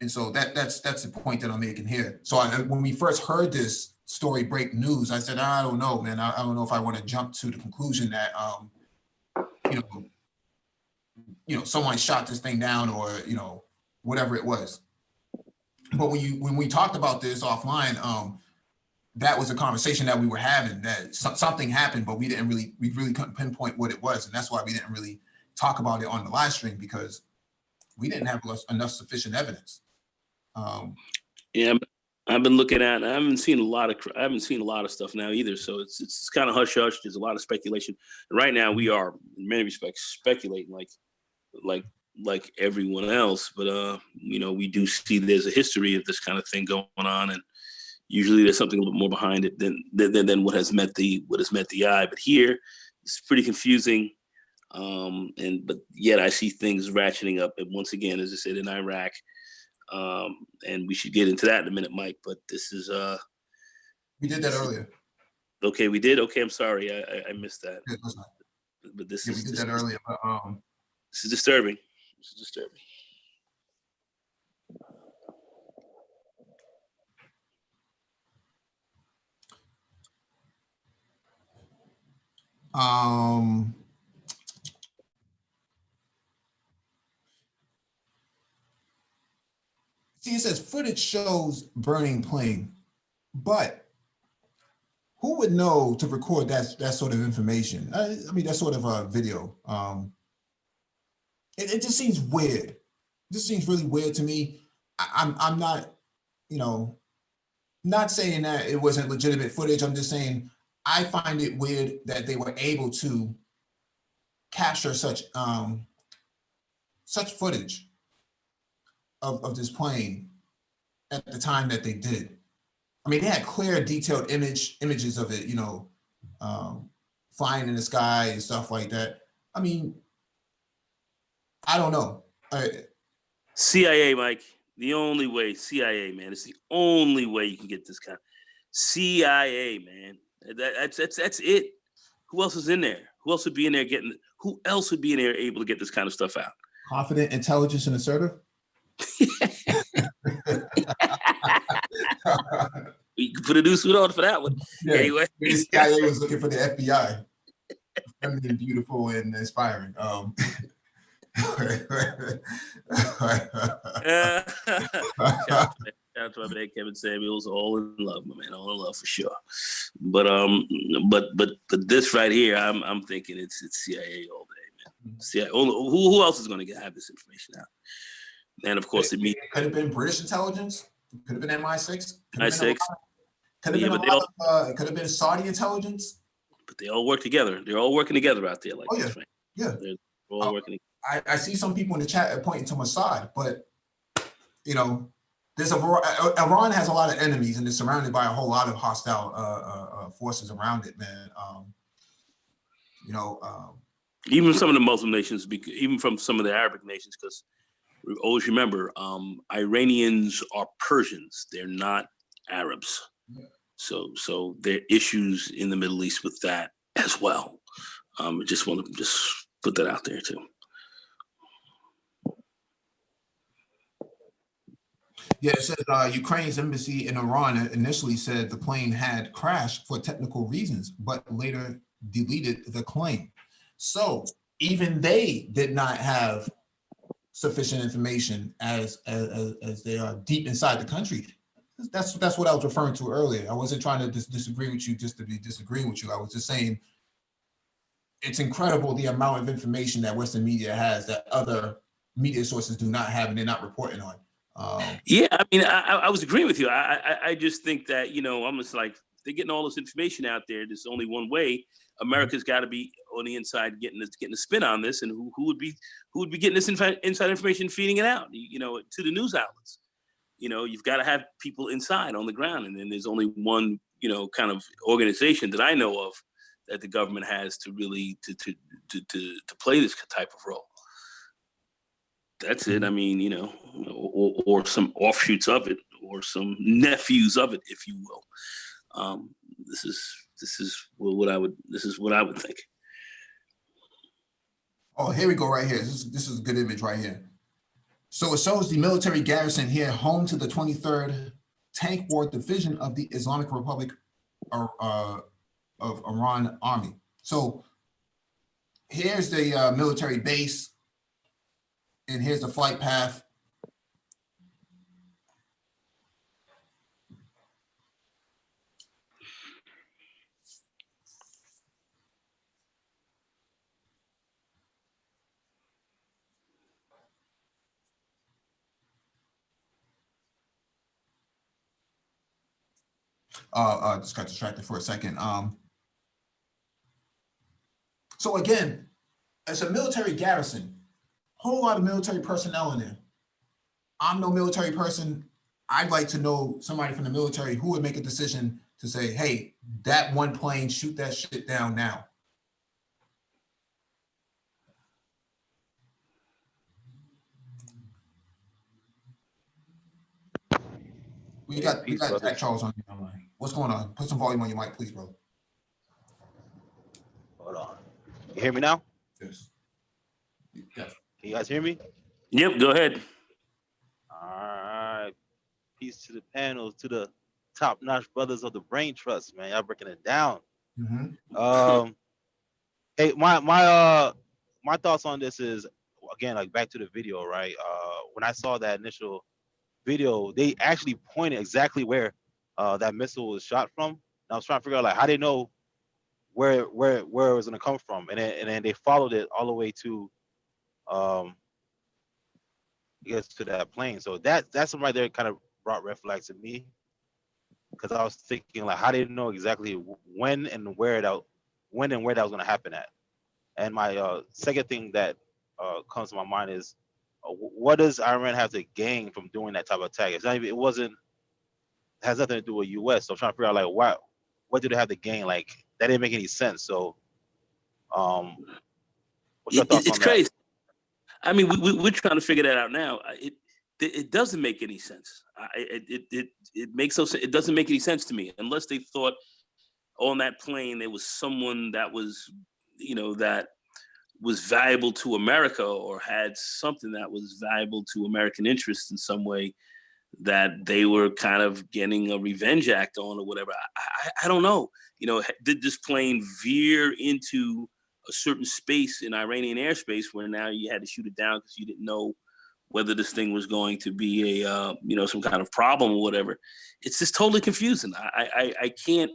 and so that's the point that I'm making here. So when we first heard this story break news, I said, I don't know, man. I don't know if I want to jump to the conclusion that someone shot this thing down or whatever it was. But when we talked about this offline, that was a conversation that we were having, that something happened, but we really couldn't pinpoint what it was. And that's why we didn't really talk about it on the live stream, because we didn't have enough sufficient evidence. Yeah, I've been looking at, I haven't seen a lot of stuff now either. So it's kind of hush hush. There's a lot of speculation. And right now we are in many respects speculating like everyone else. But, we do see there's a history of this kind of thing going on. And usually there's something a little bit more behind it than what has met the eye. But here it's pretty confusing. But yet I see things ratcheting up. And once again, as I said, in Iraq. And we should get into that in a minute, Mike. But this is we did that earlier. Okay, we did. Okay, I'm sorry, I missed that. Yeah, but this we did that earlier. But, this is disturbing. This is disturbing. See, it says footage shows burning plane, but who would know to record that sort of information? I mean, that sort of a video. It just seems weird. It just seems really weird to me. I'm not, not saying that it wasn't legitimate footage. I'm just saying I find it weird that they were able to capture such footage of this plane at the time that they did. I mean, they had clear, detailed images of it, flying in the sky and stuff like that. I mean, I don't know. CIA, Mike, the only way, CIA, man, it's the only way you can get this kind. CIA, man, that's it. Who else is in there? Who else would be in there who else would be in there able to get this kind of stuff out? Confident, intelligent, and assertive. You can put a new suit on for that one. Yeah, anyway, the CIA was looking for the FBI. Feminine, beautiful, and inspiring. Shout out to my man Kevin Samuels, all in love, my man, all in love for sure. But this right here, I'm thinking it's CIA all day, man. CIA. Who else is going to have this information out? And of course, it could have been British intelligence. Could have been MI6. MI6. Could have been Saudi intelligence. but they all work together. They're all working together out there like this, right? Yeah. They're all working together. I see some people in the chat pointing to Mossad, but you know, there's Iran has a lot of enemies and is surrounded by a whole lot of hostile forces around it, man. You know, even some of the Muslim nations, even from some of the Arabic nations, because always remember, Iranians are Persians. They're not Arabs. So there are issues in the Middle East with that as well. I just want to put that out there too. Yeah, it says Ukraine's embassy in Iran initially said the plane had crashed for technical reasons, but later deleted the claim. So even they did not have sufficient information as they are deep inside the country. That's what I was referring to earlier. I wasn't trying to disagree with you just to be disagreeing with you. I was just saying it's incredible the amount of information that Western media has that other media sources do not have and they're not reporting on. Yeah, I mean, I was agreeing with you. I just think that, you know, I'm just like, they're getting all this information out there. There's only one way. America's got to be on the inside getting a spin on this, and who would be getting this inside information, feeding it out, you know, to the news outlets. You know, you've got to have people inside on the ground, and then there's only one, you know, kind of organization that I know of that the government has to really to play this type of role. That's it. I mean, you know, or some offshoots of it, or some nephews of it, if you will. This is what I would think. Oh, here we go right here. This is a good image right here. So it shows the military garrison here, home to the 23rd Tank War Division of the Islamic Republic of Iran Army. So here's the military base, and here's the flight path. Just got distracted for a second. So again, as a military garrison, whole lot of military personnel in there. I'm no military person. I'd like to know somebody from the military who would make a decision to say, hey, that one plane, shoot that shit down now. We got Jack Charles on the line. What's going on? Put some volume on your mic, please, bro. Hold on. You hear me now? Yes. Can you guys hear me? Yep, go ahead. All right. Peace to the panels, to the top-notch brothers of the Brain Trust, man. Y'all breaking it down. Mm-hmm. Hey, my thoughts on this is, again, like back to the video, right? When I saw that initial video, they actually pointed exactly where that missile was shot from. And I was trying to figure out like how they know where it was gonna come from, and then they followed it all the way to I guess to that plane. So that's something right there kind of brought red flags to me, because I was thinking like how they know exactly when and where that was gonna happen at. And my second thing that comes to my mind is, what does Iran have to gain from doing that type of attack? It's not even, has nothing to do with U.S. So I'm trying to figure out like what do they have to gain? Like that didn't make any sense. So, what's your thoughts on It's that? crazy. I mean, we're trying to figure that out now. It doesn't make any sense. It makes no sense. It doesn't make any sense to me unless they thought on that plane there was someone that was, you know, that was valuable to America or had something that was valuable to American interests in some way, that they were kind of getting a revenge act on or whatever. I don't know. You know, did this plane veer into a certain space in Iranian airspace where now you had to shoot it down because you didn't know whether this thing was going to be a, you know, some kind of problem or whatever? It's just totally confusing. I can't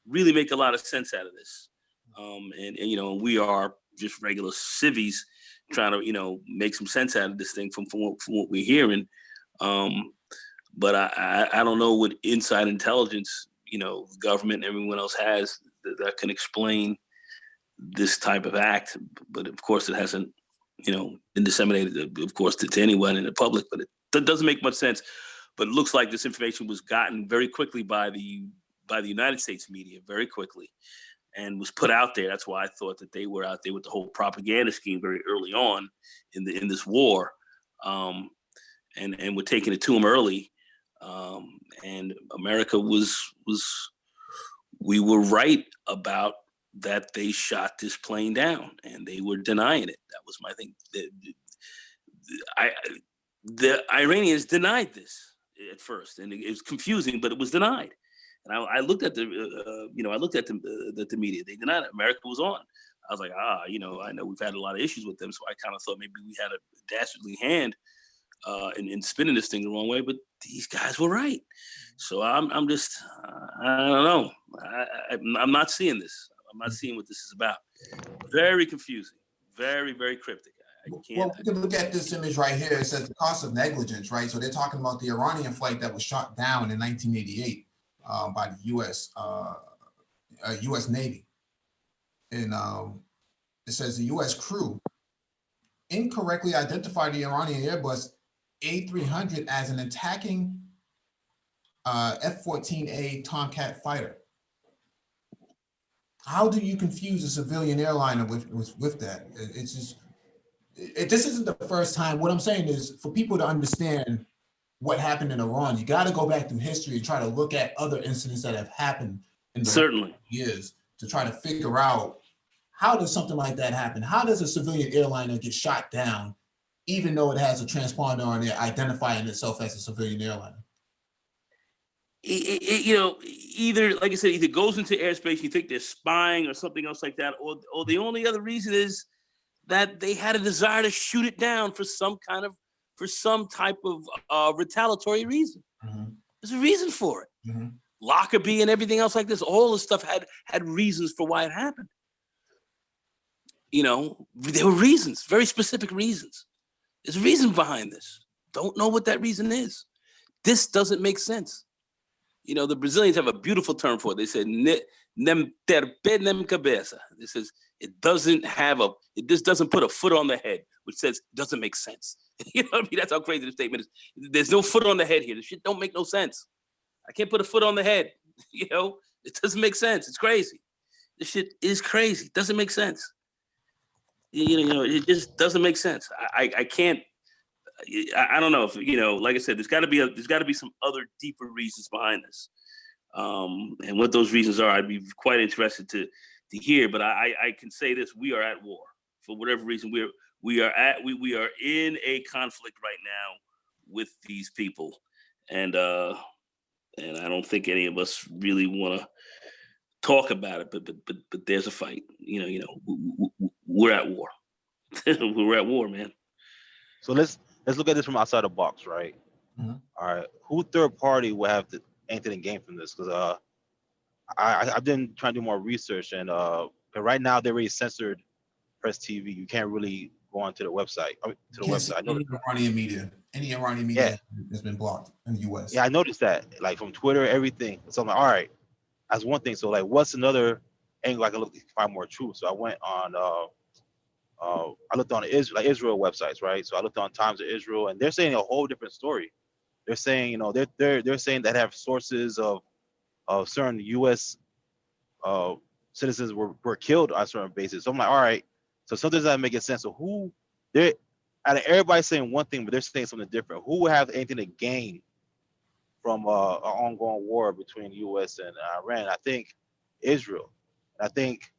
really make a lot of sense out of this. And you know, we are just regular civvies trying to, you know, make some sense out of this thing from what we're hearing. But I don't know what inside intelligence, you know, government and everyone else has that can explain this type of act. But of course, it hasn't, been disseminated, of course, to anyone in the public. But it doesn't make much sense. But it looks like this information was gotten very quickly by the United States media, very quickly, and was put out there. That's why I thought that they were out there with the whole propaganda scheme very early on in this war, and were taking it to them early. And America we were right about that. They shot this plane down, and they were denying it. That was my thing. The Iranians denied this at first, and it was confusing, but it was denied. And I looked at the media. They denied it. America was on. I was like, I know we've had a lot of issues with them, so I kind of thought maybe we had a dastardly hand in spinning this thing the wrong way. But these guys were right. So I'm just, I don't know. I'm not seeing this. I'm not seeing what this is about. Very confusing. Very, very cryptic. Well, we can look at this image right here. It says the cost of negligence, right? So they're talking about the Iranian flight that was shot down in 1988 by the U.S. Navy. And it says the U.S. crew incorrectly identified the Iranian Airbus A300 as an attacking F-14A Tomcat fighter. How do you confuse a civilian airliner with that? It's just, this isn't the first time. What I'm saying is, for people to understand what happened in Iran, you got to go back through history and try to look at other incidents that have happened in the certainly years to try to figure out, how does something like that happen? How does a civilian airliner get shot down, even though it has a transponder on it identifying itself as a civilian airliner? Either, like I said, either goes into airspace, you think they're spying or something else like that, or the only other reason is that they had a desire to shoot it down for some type of retaliatory reason. Mm-hmm. There's a reason for it. Mm-hmm. Lockerbie and everything else like this, all this stuff had reasons for why it happened. There were reasons, very specific reasons. There's a reason behind this. Don't know what that reason is. This doesn't make sense. The Brazilians have a beautiful term for it. They said, nem ter pé nem cabeça. This says, it just doesn't put a foot on the head, which says it doesn't make sense. You know what I mean? That's how crazy the statement is. There's no foot on the head here. This shit don't make no sense. I can't put a foot on the head. It doesn't make sense. It's crazy. This shit is crazy. It doesn't make sense. It just doesn't make sense. I can't. I don't know if like I said, there's got to be some other deeper reasons behind this, and what those reasons are, I'd be quite interested to hear. But I can say this: we are at war for whatever reason. We are in a conflict right now with these people, and I don't think any of us really want to talk about it. But there's a fight. We're at war. We're at war, man. So let's look at this from outside the box, right? Mm-hmm. All right, who third party will have anything to gain from this? Because I've been trying to do more research, and right now they already censored Press TV. You can't really go onto the website. I know any Iranian media has been blocked in the U.S. Yeah, I noticed that, like from Twitter, everything. So I'm like, all right, that's one thing. So like, what's another angle I can look to find more truth? So I went on. I looked on Israel websites, right? So I looked on Times of Israel, and they're saying a whole different story. They're saying, they're saying that have sources of certain U.S. Citizens were killed on certain bases. So I'm like, all right. So something's not making sense. So who they're out of everybody saying one thing, but they're saying something different. Who would have anything to gain from an ongoing war between U.S. and Iran? I think Israel. I think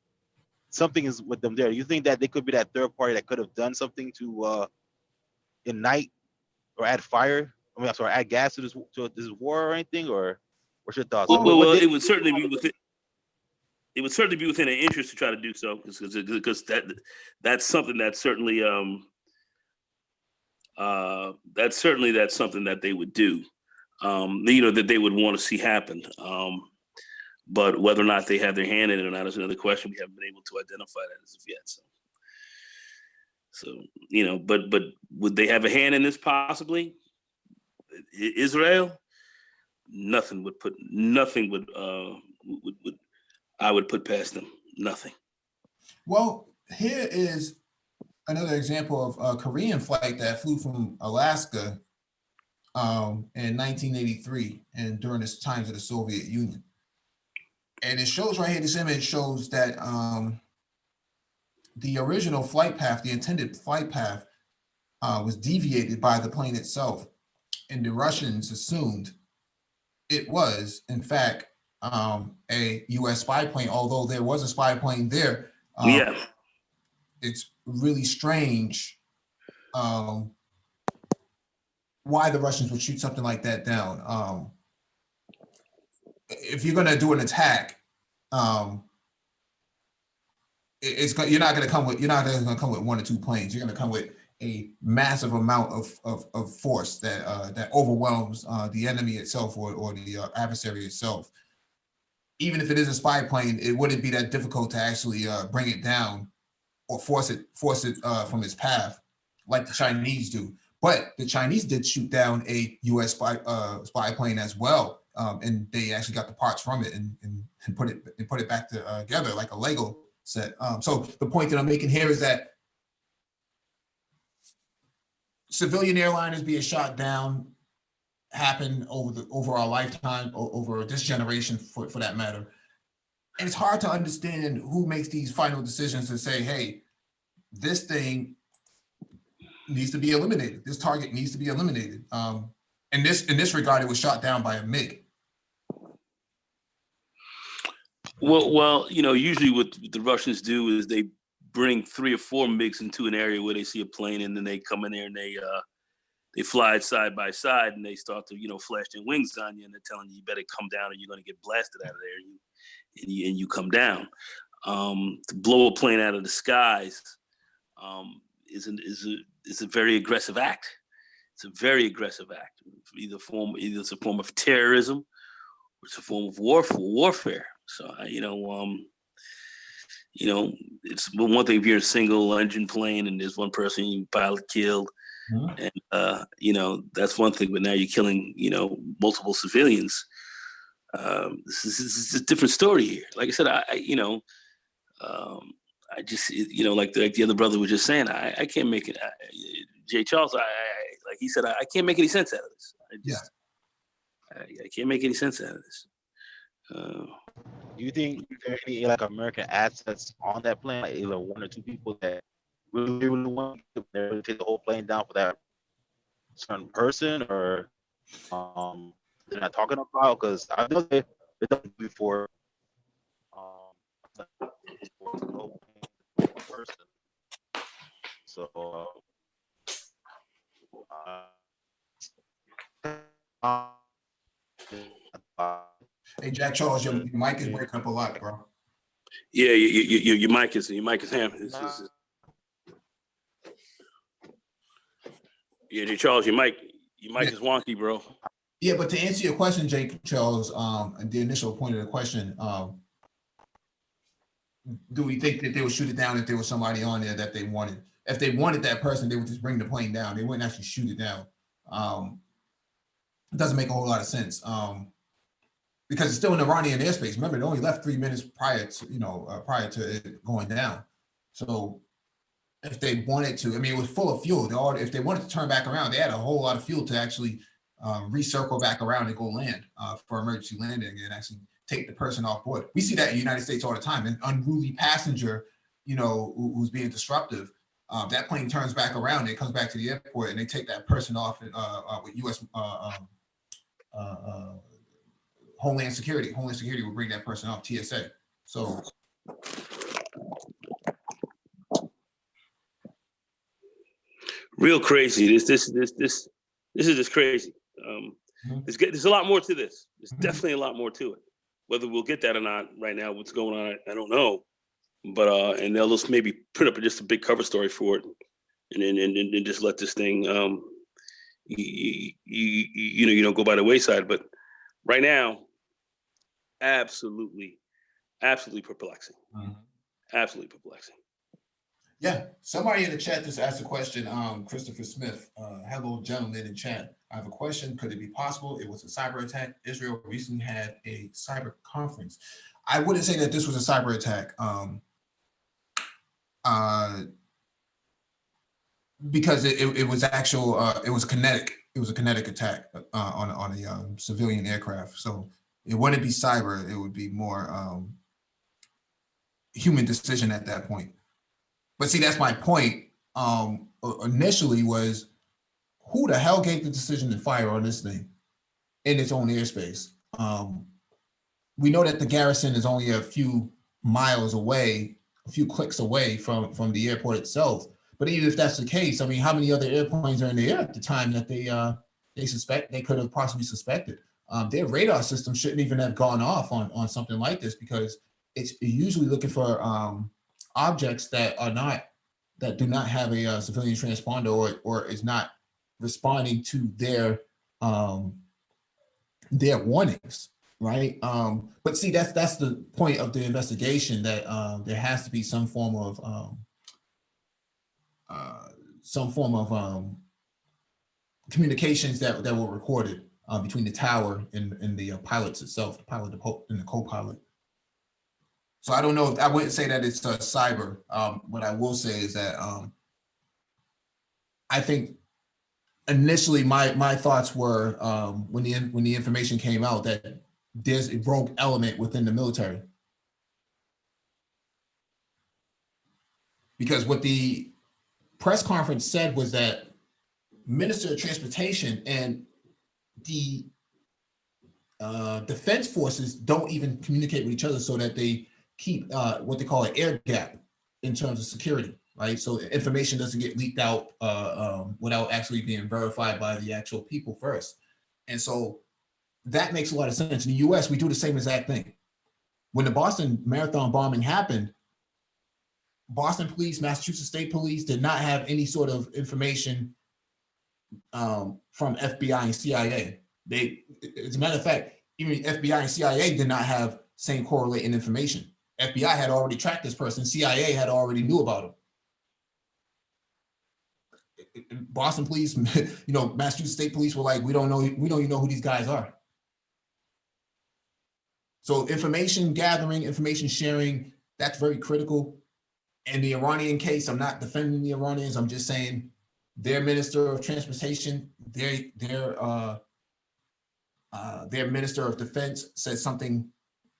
something is with them there. You think that they could be that third party that could have done something to ignite or add fire? Add gas to this war or anything? Or what's your thoughts? Well, it would certainly be within. It would certainly be within their interest to try to do so, because that's something that certainly that's something that they would do. That they would want to see happen. But whether or not they have their hand in it or not is another question. We haven't been able to identify that as of yet. So but would they have a hand in this possibly? Israel? Nothing would. I would put past them nothing. Well, here is another example of a Korean flight that flew from Alaska in 1983 and during the times of the Soviet Union. And it shows right here, this image shows that the original flight path, the intended flight path, was deviated by the plane itself. And the Russians assumed it was, in fact, a U.S. spy plane, although there was a spy plane there. Yeah. It's really strange why the Russians would shoot something like that down. If you're going to do an attack, you're not going to come with one or two planes. You're going to come with a massive amount of force that overwhelms the enemy itself or the adversary itself. Even if it is a spy plane, it wouldn't be that difficult to actually bring it down or force it from its path, like the Chinese do. But the Chinese did shoot down a U.S. spy plane as well, and they actually got the parts from it and put it back together like a Lego set. So the point that I'm making here is that civilian airliners being shot down happen over our lifetime, over this generation for that matter. And it's hard to understand who makes these final decisions to say, hey, this thing needs to be eliminated. This target needs to be eliminated. In this regard, it was shot down by a MiG. Well, usually what the Russians do is they bring 3 or 4 MiGs into an area where they see a plane, and then they come in there and they fly it side by side, and they start to flash their wings on you, and they're telling you better come down or you're going to get blasted out of there, and you come down. To blow a plane out of the skies is a very aggressive act. It's a very aggressive act. Either it's a form of terrorism, or it's a form of warfare. So it's one thing if you're a single engine plane and there's one person, you pilot killed, and that's one thing. But now you're killing multiple civilians. This is a different story here. Like I said, I just like the other brother was just saying, I can't make it. Jay Charles, like he said, I can't make any sense out of this. I can't make any sense out of this. Do you think there are any like American assets on that plane, like either 1 or 2 people that really want to take the whole plane down for that certain person, or they're not talking about? Because I know they've done it before. Person. So. Hey, Jack Charles, your mic is breaking up a lot, bro. Yeah, your mic is hammering. Yeah, Jay Charles, your mic is wonky, bro. Yeah, but to answer your question, Jake Charles, the initial point of the question, do we think that they would shoot it down if there was somebody on there that they wanted? If they wanted that person, they would just bring the plane down. They wouldn't actually shoot it down. It doesn't make a whole lot of sense because it's still in Iranian airspace. Remember, it only left 3 minutes prior to it going down. So if they wanted to, it was full of fuel. If they wanted to turn back around, they had a whole lot of fuel to actually recircle back around and go land for emergency landing and actually take the person off board. We see that in the United States all the time. An unruly passenger, who's being disruptive, that plane turns back around, it comes back to the airport, and they take that person off with U.S. Homeland Security. Homeland Security will bring that person off, TSA. So. Real crazy. This is just crazy. There's a lot more to this. There's definitely a lot more to it. Whether we'll get that or not right now, what's going on, I don't know. But and they'll just maybe print up just a big cover story for it, and just let this thing go by the wayside. But right now, absolutely perplexing. Absolutely perplexing. Yeah, somebody in the chat just asked a question. Christopher Smith, hello, gentlemen in chat. I have a question. Could it be possible it was a cyber attack? Israel recently had a cyber conference. I wouldn't say that this was a cyber attack. Because it was actual, it was kinetic. It was a kinetic attack on a civilian aircraft. So it wouldn't be cyber. It would be more human decision at that point. But see, that's my point. Initially was, who the hell gave the decision to fire on this thing in its own airspace? We know that the garrison is only a few miles away, a few clicks away from the airport itself. But even if that's the case, I mean, how many other airplanes are in the air at the time that they could have possibly suspected? Their radar system shouldn't even have gone off on something like this, because it's usually looking for objects that do not have a civilian transponder or is not responding to their warnings, right? But see, that's the point of the investigation, that there has to be some form of communications that were recorded between the tower and the pilots itself, the pilot and the co-pilot. So I don't know. I wouldn't say that it's cyber. What I will say is that I think initially my thoughts were, when the information came out, that there's a rogue element within the military. Because what the press conference said was that Minister of Transportation and the defense forces don't even communicate with each other, so that they keep what they call an air gap in terms of security, right? So information doesn't get leaked out without actually being verified by the actual people first. And so that makes a lot of sense. In the US, we do the same exact thing. When the Boston Marathon bombing happened, Boston police, Massachusetts State Police did not have any sort of information from FBI and CIA. As a matter of fact, even FBI and CIA did not have same correlating information. FBI had already tracked this person. CIA had already knew about him. Boston police, Massachusetts State Police were like, we don't even know who these guys are. So information gathering, information sharing, that's very critical. In the Iranian case, I'm not defending the Iranians. I'm just saying their Minister of Transportation, their Minister of Defense said something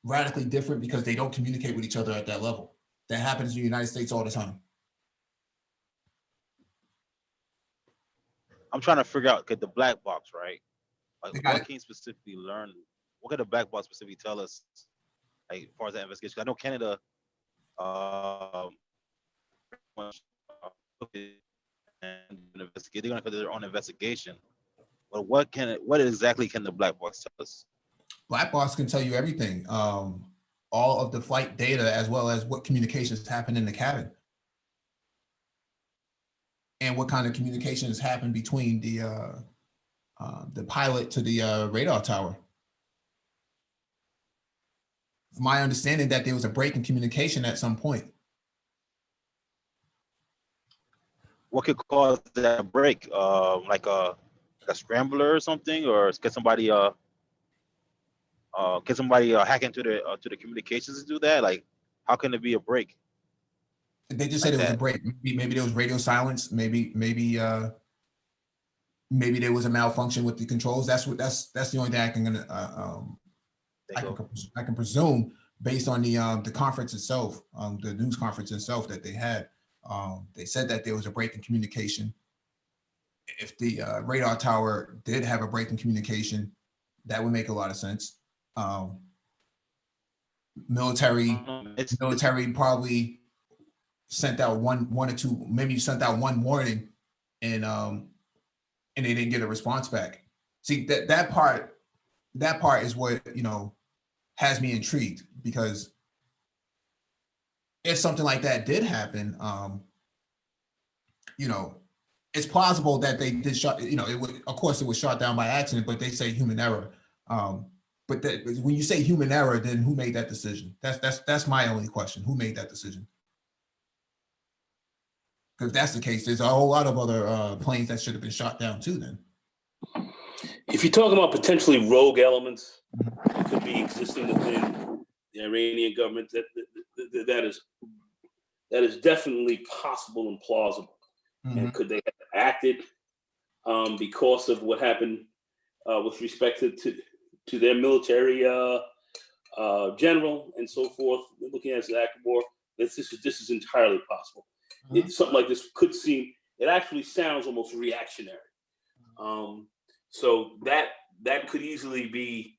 radically different, because they don't communicate with each other at that level. That happens in the United States all the time. I'm trying to figure out, okay, the black box, right? Like, what can you specifically learn? What can the black box specifically tell us, like, as far as that investigation? I know Canada, and they're going to do their own investigation. But what exactly can the black box tell us? Black box can tell you everything. All of the flight data, as well as what communications happen in the cabin, and what kind of communications happen between the pilot to the radar tower. My understanding that there was a break in communication at some point. What could cause that break? Like a scrambler or something, or can somebody hack into the communications to do that? Like, how can it be a break? They just said it was a break. Maybe there was radio silence. Maybe there was a malfunction with the controls. That's the only thing I can presume, based on the conference itself, the news conference itself that they had. They said that there was a break in communication. If the radar tower did have a break in communication, that would make a lot of sense. Military probably sent out one or two, maybe sent out one warning, and they didn't get a response back. See, that part is what has me intrigued, because if something like that did happen, it's plausible that they did shot. Of course, it was shot down by accident, but they say human error. But when you say human error, then who made that decision? That's my only question. Who made that decision? Because if that's the case, there's a whole lot of other planes that should have been shot down too. Then, if you're talking about potentially rogue elements that could be existing within the Iranian government, that is definitely possible and plausible. And could they have acted because of what happened with respect to their military general and so forth? Looking at Zach Moore, this is entirely possible. Something like this could seem, it actually sounds almost reactionary. So that could easily be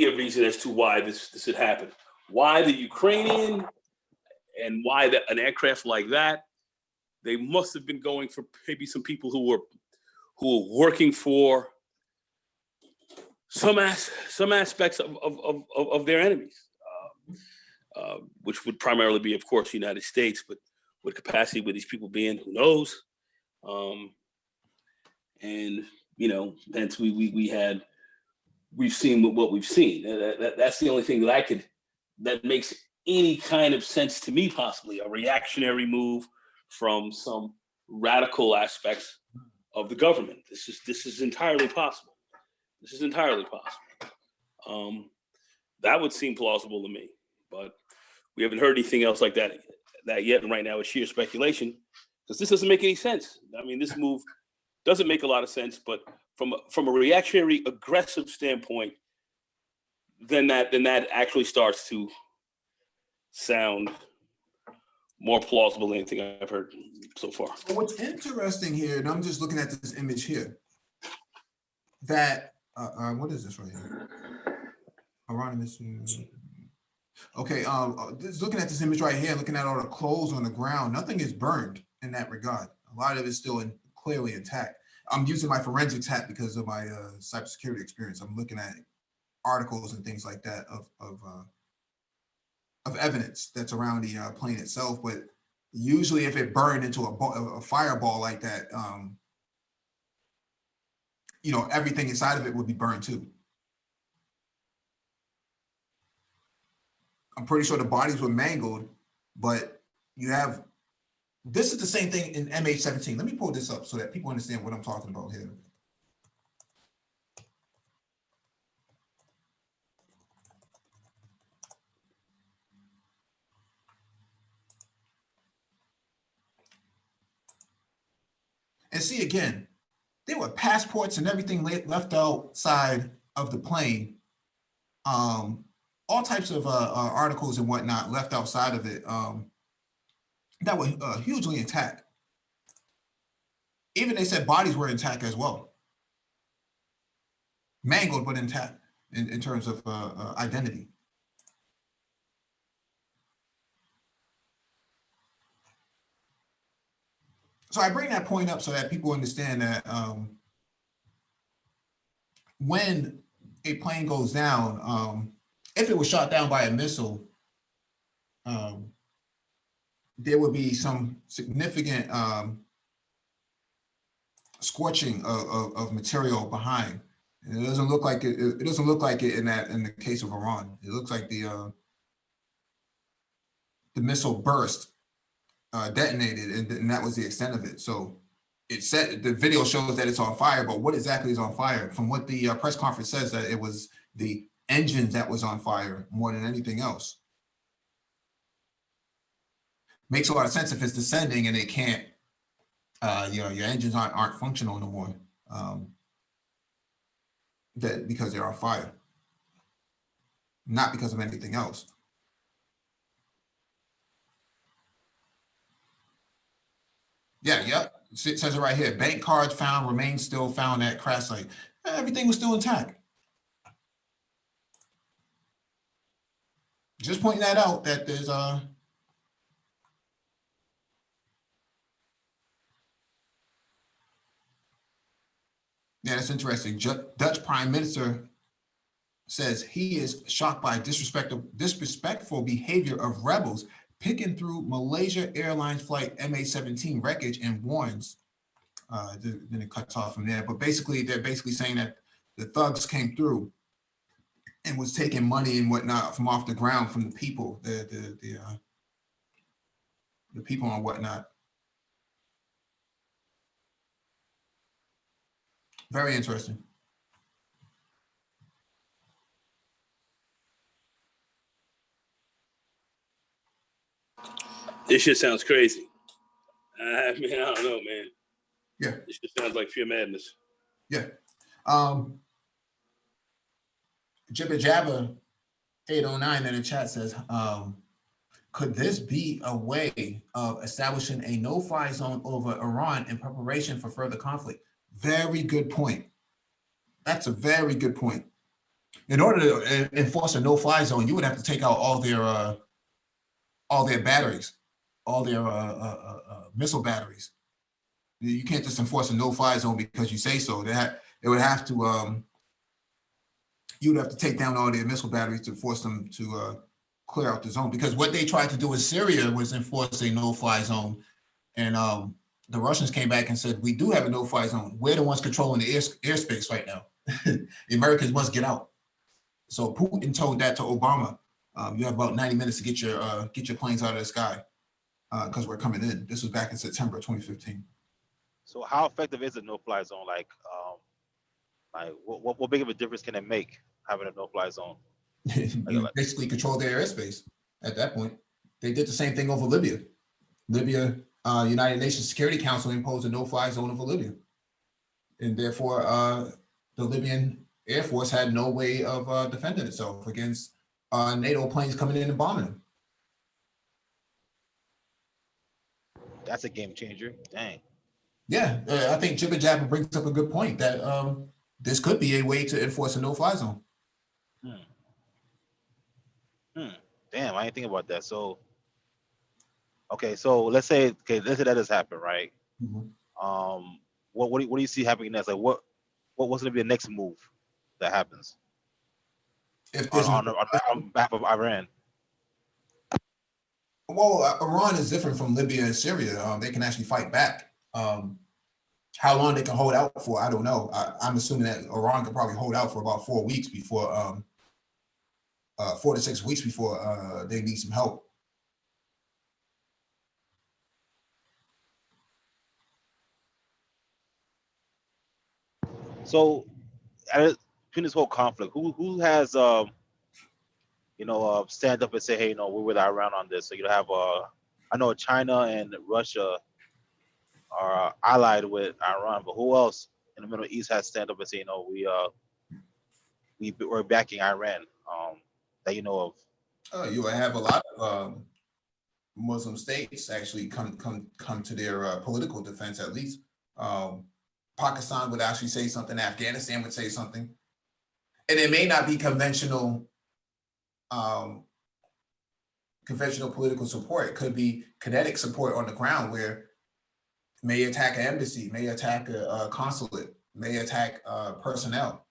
a reason as to why this had happened. Why the Ukrainian and why an aircraft like that? They must have been going for maybe some people who were working for some aspects of their enemies, which would primarily be, of course, the United States, but what capacity would these people be in? Who knows? And hence we've seen what we've seen. That's the only thing that makes any kind of sense to me, possibly a reactionary move from some radical aspects of the government. This is entirely possible. This is entirely possible. That would seem plausible to me, but we haven't heard anything else like that yet. And right now it's sheer speculation because this doesn't make any sense. I mean, this move doesn't make a lot of sense, but from a reactionary, aggressive standpoint, then that actually starts to sound more plausible than anything I've heard so far. What's interesting here, and I'm just looking at this image here, that what is this right here? Okay, just looking at this image right here, looking at all the clothes on the ground, nothing is burned in that regard. A lot of it is still clearly intact. I'm using my forensics hat because of my cybersecurity experience. I'm looking at articles and things like that of evidence that's around the plane itself. But usually, if it burned into a fireball like that, everything inside of it would be burned too. I'm pretty sure the bodies were mangled, but this is the same thing in MH17. Let me pull this up so that people understand what I'm talking about here. And see, again, there were passports and everything left outside of the plane. All types of articles and whatnot left outside of it that were hugely intact. Even they said bodies were intact as well. Mangled, but intact in terms of identity. So I bring that point up so that people understand that when a plane goes down, if it was shot down by a missile, there would be some significant scorching of material behind. And it doesn't look like it. It doesn't look like it in the case of Iran. It looks like the missile burst, detonated, and that was the extent of it. So it said the video shows that it's on fire, but what exactly is on fire? From what the press conference says, that it was the engine that was on fire more than anything else. Makes a lot of sense if it's descending and it can't, your engines aren't functional no more, because they're on fire, not because of anything else. Yeah, yep. It says it right here. Bank cards found remain still found at crash site. Everything was still intact. Just pointing that out, that there's yeah, that's interesting. Dutch Prime Minister says he is shocked by disrespectful behavior of rebels picking through Malaysia Airlines flight MH17 wreckage and warns. Then it cuts off from there. But basically, they're basically saying that the thugs came through and was taking money and whatnot from off the ground from the people, the people and whatnot. Very interesting. This shit sounds crazy. I mean, I don't know, man. Yeah. This just sounds like pure madness. Yeah. Jibba Jabba 809 in the chat says, could this be a way of establishing a no-fly zone over Iran in preparation for further conflict? Very good point. That's a very good point. In order to enforce a no-fly zone, you would have to take out all their batteries, all their missile batteries. You can't just enforce a no-fly zone because you say so. They would have to. You would have to take down all their missile batteries to force them to clear out the zone. Because what they tried to do in Syria was enforce a no-fly zone, and the Russians came back and said, "We do have a no-fly zone. We're the ones controlling the airspace right now. The Americans must get out." So Putin told that to Obama. You have about 90 minutes to get your planes out of the sky because we're coming in. This was back in September 2015. So how effective is a no-fly zone? Like what big of a difference can it make having a no-fly zone? You basically control their airspace at that point. They did the same thing over Libya. United Nations Security Council imposed a no-fly zone over Libya. And therefore, the Libyan Air Force had no way of defending itself against NATO planes coming in and bombing them. That's a game changer. Dang. Yeah, I think Jibba Jabba brings up a good point that this could be a way to enforce a no-fly zone. Damn, I didn't think about that. So, okay, so let's say that does happen, right? Mm-hmm. What do you see happening next? Like what's going to be the next move that happens If on behalf of Iran? Well, Iran is different from Libya and Syria. They can actually fight back. How long they can hold out for, I don't know. I'm assuming that Iran can probably hold out for about 4 weeks before, 4 to 6 weeks before they need some help. So, between this whole conflict, who has stand up and say, hey, we're with Iran on this. So you have I know China and Russia are allied with Iran, but who else in the Middle East has stand up and say, we're backing Iran, that you know of? You have a lot of Muslim states actually come to their political defense, at least. Pakistan would actually say something. Afghanistan would say something, and it may not be conventional political support. It could be kinetic support on the ground, where may attack an embassy, may attack a consulate, may attack personnel.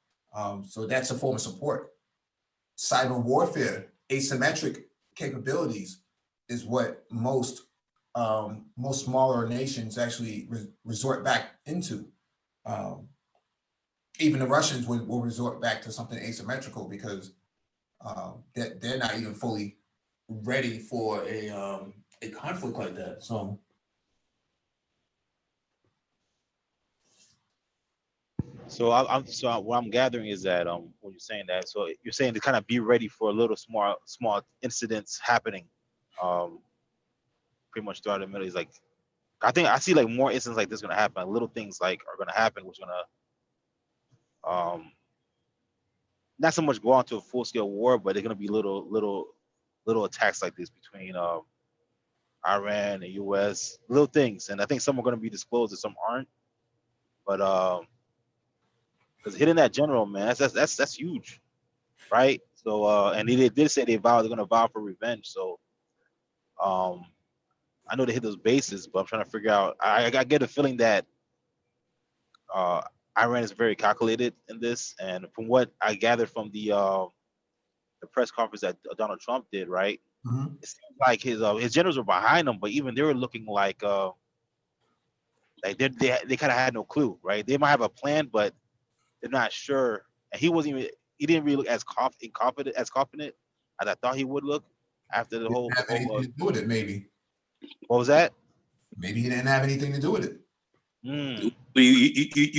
So that's a form of support. Cyber warfare, asymmetric capabilities is what most smaller nations actually resort back into. Even the Russians will resort back to something asymmetrical because they're not even fully ready for a conflict like that. So what I'm gathering is that when you're saying that, so you're saying to kind of be ready for a little small incidents happening, pretty much throughout the Middle East. Like I think I see like more incidents like this gonna happen. Like, little things like are gonna happen, which are gonna not so much go on to a full scale war, but they're gonna be little attacks like this between Iran and US, little things, and I think some are gonna be disclosed and some aren't. But because hitting that general, man, that's huge, right? So and they did say they're gonna vow for revenge. So I know they hit those bases, but I'm trying to figure out. I get a feeling that Iran is very calculated in this, and from what I gathered from the press conference that Donald Trump did, right? mm-hmm. It seems like his generals were behind him, but even they were looking like they kind of had no clue, right? They might have a plan, but they're not sure. And he didn't really look as confident as I thought he would look after the whole. Have anything to do with it, maybe. What was that? Maybe he didn't have anything to do with it. You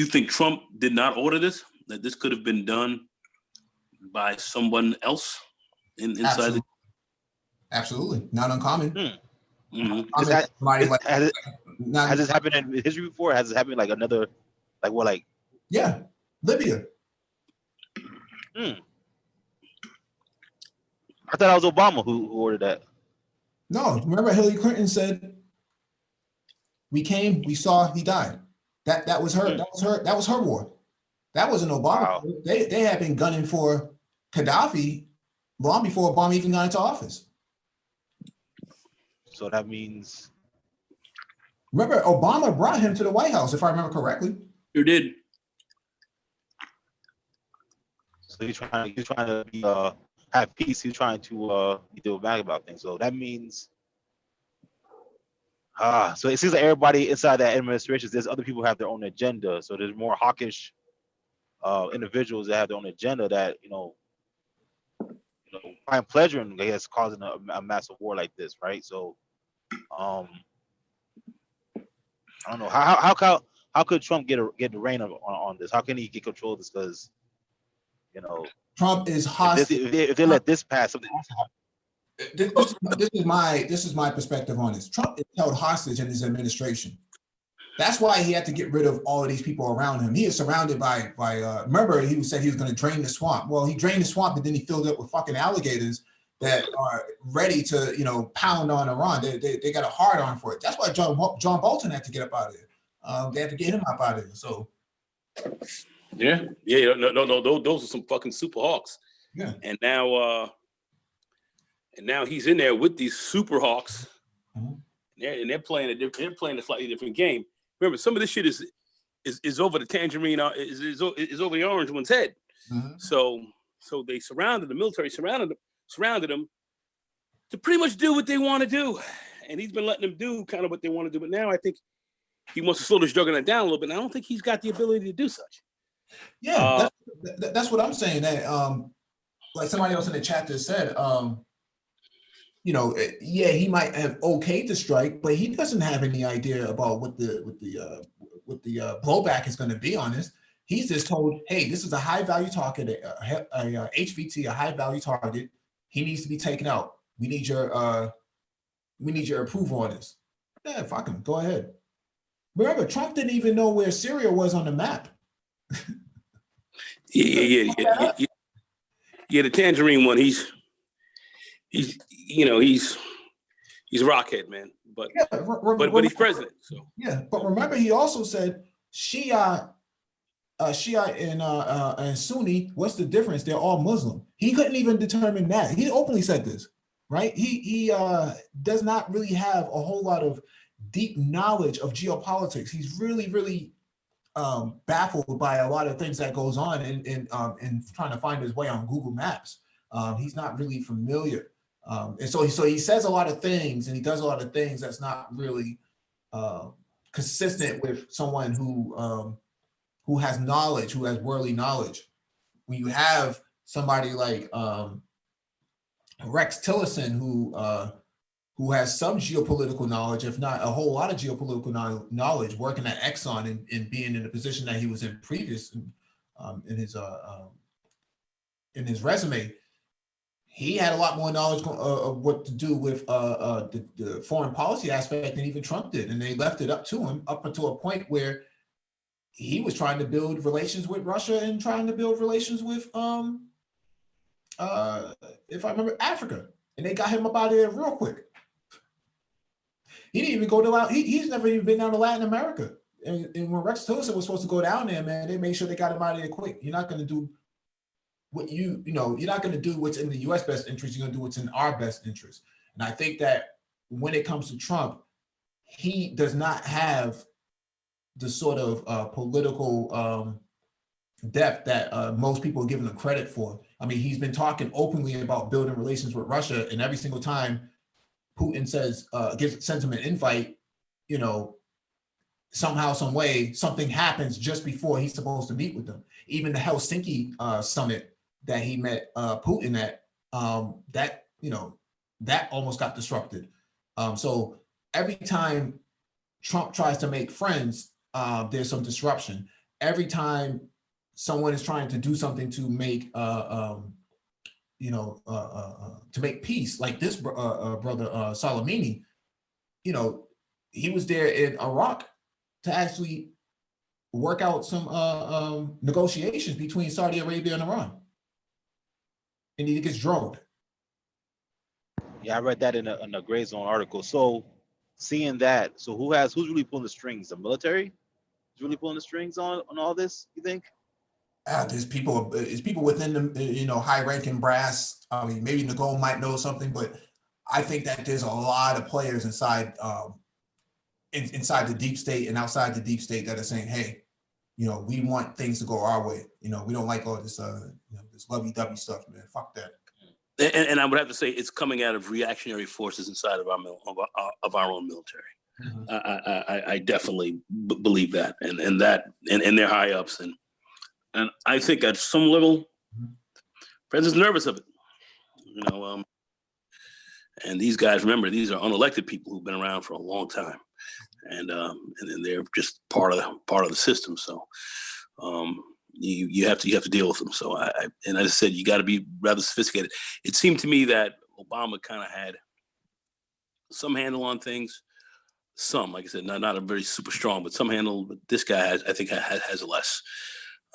think Trump did not order this? That this could have been done by someone else inside? Absolutely, not uncommon. Mhm. I mean, somebody like not, Has this happened in history before? Has this happened like another, like what, like? yeah, Libya. I thought that was Obama who ordered that. No, remember Hillary Clinton said, "We came, we saw, he died." That was her. That was her war. That wasn't Obama. Wow. They had been gunning for Gaddafi long before Obama even got into office. So that means, remember, Obama brought him to the White House, if I remember correctly. You did. so he's trying to be, have peace. He's trying to be diplomatic about things. So that means, so it seems like everybody inside that administration, there's other people who have their own agenda. So there's more hawkish individuals that have their own agenda that find pleasure in, I guess, causing a massive war like this, right? So, I don't know how could Trump get the reign on this? How can he get control of this? Because Trump is hostile. If they let this pass, something else happen. This is my perspective on this. Trump is held hostage in his administration. That's why he had to get rid of all of these people around him. He is surrounded by remember, he said he was going to drain the swamp. Well, he drained the swamp, but then he filled it with fucking alligators that are ready to, pound on Iran. They got a hard on for it. That's why John Bolton had to get up out of there. They had to get him up out of there. So yeah, no, those are some fucking super hawks. Yeah. And now he's in there with these super hawks, and they're playing a slightly different game. Remember, some of this shit is over the tangerine, is over the orange one's head. Mm-hmm. So they the military surrounded him to pretty much do what they want to do, and he's been letting them do kind of what they want to do. But now I think he wants to slow this juggernaut down a little bit. And I don't think he's got the ability to do such. Yeah, that's what I'm saying. That like somebody else in the chat just said, yeah, he might have okayed the strike, but he doesn't have any idea about what the blowback is going to be on this. He's just told, hey, this is a high value target, a HVT, a high value target. He needs to be taken out. We need your approval on this. Yeah, fuck him. Go ahead. Remember, Trump didn't even know where Syria was on the map. Yeah. The tangerine one. He's a rockhead, man. But but he's president. So yeah. But remember, he also said Shia and Sunni. What's the difference? They're all Muslim. He couldn't even determine that. He openly said this, right? He does not really have a whole lot of deep knowledge of geopolitics. He's really baffled by a lot of things that goes on in trying to find his way on Google Maps. He's not really familiar. And so he says a lot of things and he does a lot of things that's not really consistent with someone who has knowledge, who has worldly knowledge. When you have somebody like Rex Tillerson, who has some geopolitical knowledge, if not a whole lot of geopolitical knowledge, working at Exxon and being in the position that he was in previous in his resume, he had a lot more knowledge of what to do with the foreign policy aspect than even Trump did. And they left it up to him up until a point where he was trying to build relations with Russia and trying to build relations with, if I remember, Africa. And they got him up out of there real quick. He didn't even go to he's never even been down to Latin America. And when Rex Tillerson was supposed to go down there, man, they made sure they got him out of there quick. You're not going to do what you're not going to do what's in the U.S. best interest. You're going to do what's in our best interest. And I think that when it comes to Trump, he does not have the sort of political depth that most people are giving him credit for. I mean, he's been talking openly about building relations with Russia, and every single time Putin sends him an invite, somehow, some way, something happens just before he's supposed to meet with them. Even the Helsinki summit that he met Putin at, that almost got disrupted. So every time Trump tries to make friends, there's some disruption. Every time someone is trying to do something to make to make peace, like this brother Soleimani, you know, he was there in Iraq to actually work out some negotiations between Saudi Arabia and Iran. And he gets droned. Yeah, I read that in a Gray Zone article. So seeing that, so who's really pulling the strings? The military is really pulling the strings on all this, you think? There's people within the high-ranking brass. I mean, maybe Nicole might know something, but I think that there's a lot of players inside inside the deep state and outside the deep state that are saying, hey, we want things to go our way. We don't like all this this lovey-dovey stuff, man. Fuck that. And I would have to say it's coming out of reactionary forces inside of our own military. Mm-hmm. I definitely believe that, and they're high ups, and I think at some level, President's nervous of it, and these guys, remember, these are unelected people who've been around for a long time, and then they're just part of the system. So you have to deal with them. So and as I said, you got to be rather sophisticated. It seemed to me that Obama kind of had some handle on things. Some, like I said, not a very super strong, but some handle. But this guy has less.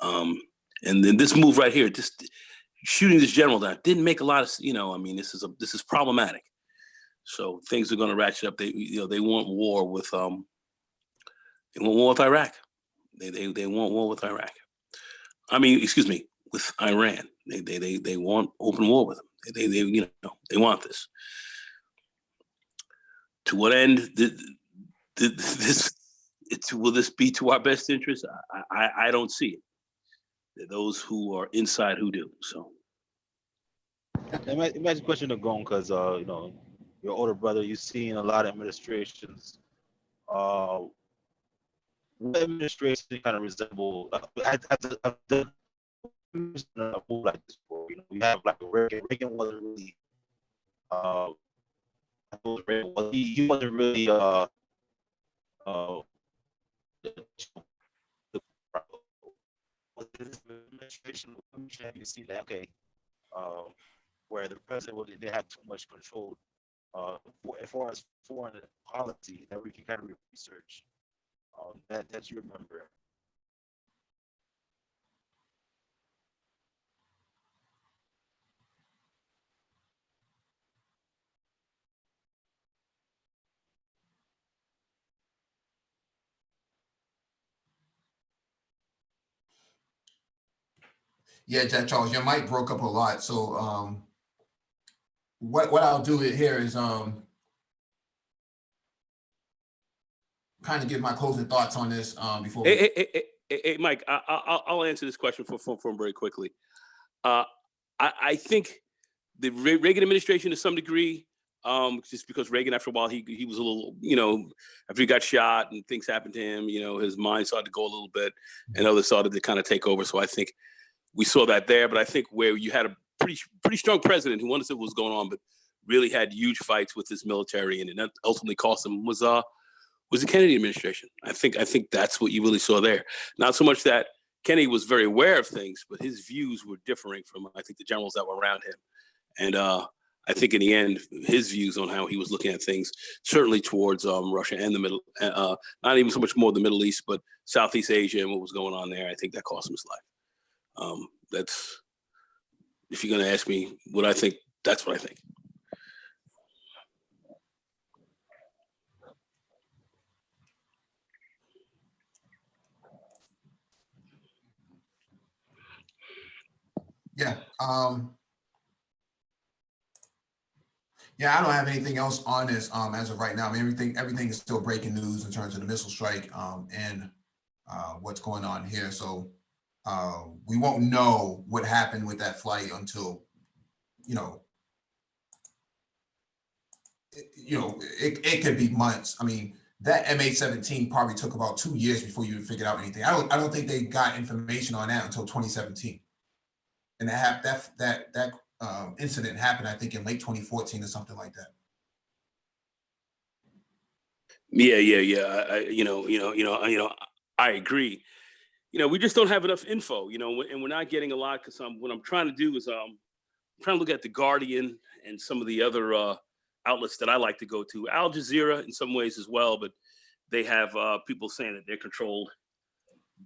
And then this move right here, just shooting this general down, didn't make a lot of. This is problematic. So things are going to ratchet up. They want war with Iraq. They want war with Iraq. Excuse me, with Iran. They want open war with them. They want this. To what end? Will this be to our best interest? I don't see it. Those who are inside who do. So imagine question to Gong, because your older brother, you've seen a lot of administrations. What administration kind of resemble the move like this before? We have like Reagan. Reagan wasn't really he wasn't really this administration, you see that, okay, where the president didn't have too much control as far as foreign policy that we can kind of research that you remember. Yeah, Jack Charles, your mic broke up a lot. So what I'll do here is kind of give my closing thoughts on this before. Hey, Mike, I'll answer this question from very quickly. I think the Reagan administration, to some degree, just because Reagan, after a while, he was a little, after he got shot and things happened to him, his mind started to go a little bit, and others started to kind of take over. So I think we saw that there. But I think where you had a pretty strong president who understood what was going on, but really had huge fights with his military, and it ultimately cost him was the Kennedy administration. I think that's what you really saw there. Not so much that Kennedy was very aware of things, but his views were differing from, I think, the generals that were around him. And I think in the end, his views on how he was looking at things, certainly towards Russia and the not even so much more the Middle East, but Southeast Asia and what was going on there, I think that cost him his life. That's, if you're going to ask me what I think, that's what I think. Yeah. Yeah, I don't have anything else on this as of right now. I mean, everything is still breaking news in terms of the missile strike and what's going on here. So we won't know what happened with that flight until, it could be months. I mean, that MH17 probably took about 2 years before you figured out anything. I don't think they got information on that until 2017. And that incident happened, I think, in late 2014 or something like that. Yeah. I agree. We just don't have enough info. And we're not getting a lot because what I'm trying to do is trying to look at the Guardian and some of the other outlets that I like to go to. Al Jazeera in some ways as well, but they have people saying that they're controlled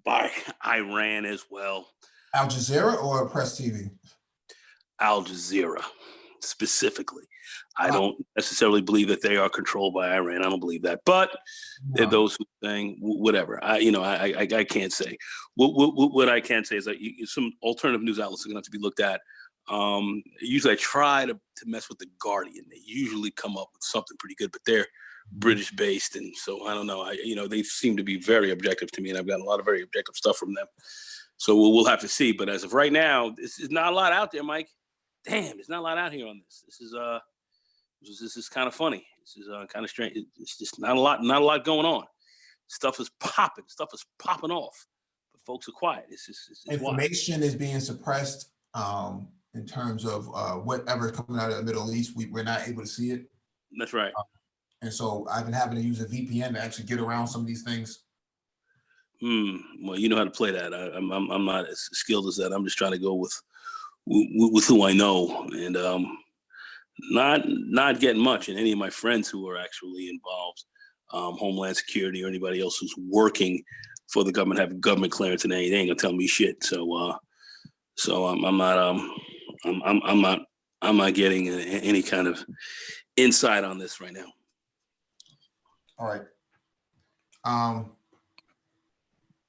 by Iran as well. Al Jazeera or Press TV? Al Jazeera specifically. I Wow. don't necessarily believe that they are controlled by Iran. I don't believe that, but there are Wow. those who saying whatever. I can't say. What I can say is that some alternative news outlets are going to have to be looked at. Usually, I try to mess with the Guardian. They usually come up with something pretty good, but they're British based, and so I don't know. They seem to be very objective to me, and I've gotten a lot of very objective stuff from them. So we'll have to see. But as of right now, this is not a lot out there, Mike. Damn, there's not a lot out here on this. This is kind of funny. This is kind of strange. It's just not a lot going on. Stuff is popping off, but folks are quiet. It's Information is being suppressed in terms of whatever is coming out of the Middle East. We're not able to see it. That's right. And so I've been having to use a VPN to actually get around some of these things. Well, you know how to play that. I'm not as skilled as that. I'm just trying to go with who I know, and not getting much. And any of my friends who are actually involved, Homeland Security or anybody else who's working for the government, have government clearance, and they ain't gonna tell me shit. So I'm not getting any kind of insight on this right now. All right.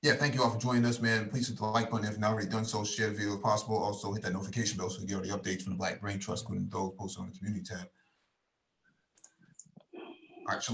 Yeah, thank you all for joining us, man. Please hit the like button if not already done so. Share the video if possible. Also hit that notification bell so you get all the updates from the Black Brain Trust, including those posted on the community tab. All right, shalom.